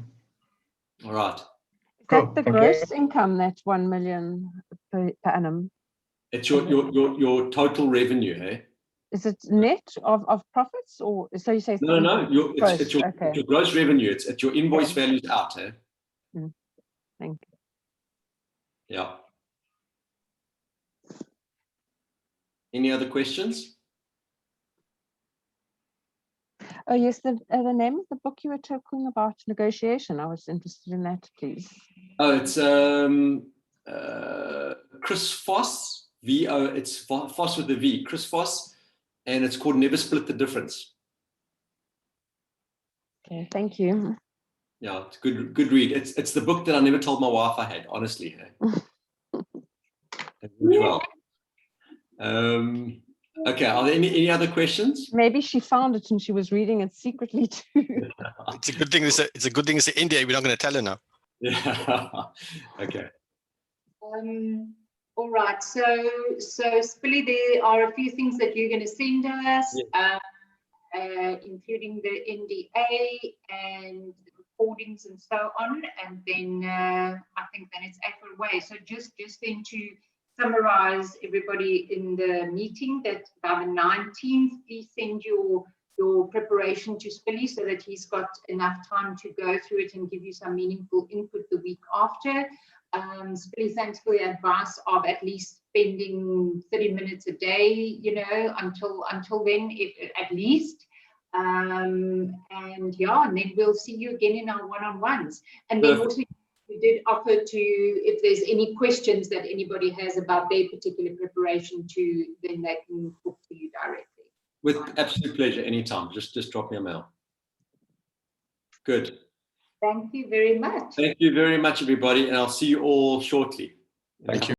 All right. Is Cool. that the Thank gross income, that's 1 million per annum? It's your total revenue, hey? Is it net of profits, or so you say? No. It's your gross revenue. It's your invoice values out, hey? Thank you. Yeah. Any other questions? Oh yes, the name of the book you were talking about, negotiation. I was interested in that, please. Oh, it's Chris Voss, it's Voss with a V, Chris Voss, and it's called Never Split the Difference. Okay, thank you. Yeah, it's good read. It's the book that I never told my wife I had, honestly. Well. Okay, are there any other questions? Maybe she found it and she was reading it secretly too. It's a good thing. It's a good thing. It's in India. We're not going to tell her now. Yeah. Okay. All right. So Spilly, there are a few things that you're going to send us, including the NDA and the recordings and so on. And then I think then it's April way. So just then to summarize everybody in the meeting, that by the 19th, please send your preparation to Spilly so that he's got enough time to go through it and give you some meaningful input the week after. Spilly, thanks for your advice of at least spending 30 minutes a day, you know, until then, if at least. And yeah, and then we'll see you again in our one-on-ones. And then also we did offer to, if there's any questions that anybody has about their particular preparation to, then they can talk to you directly. With absolute pleasure, anytime. Just drop me a mail. Good. Thank you very much. Thank you very much, everybody, and I'll see you all shortly. Thank you.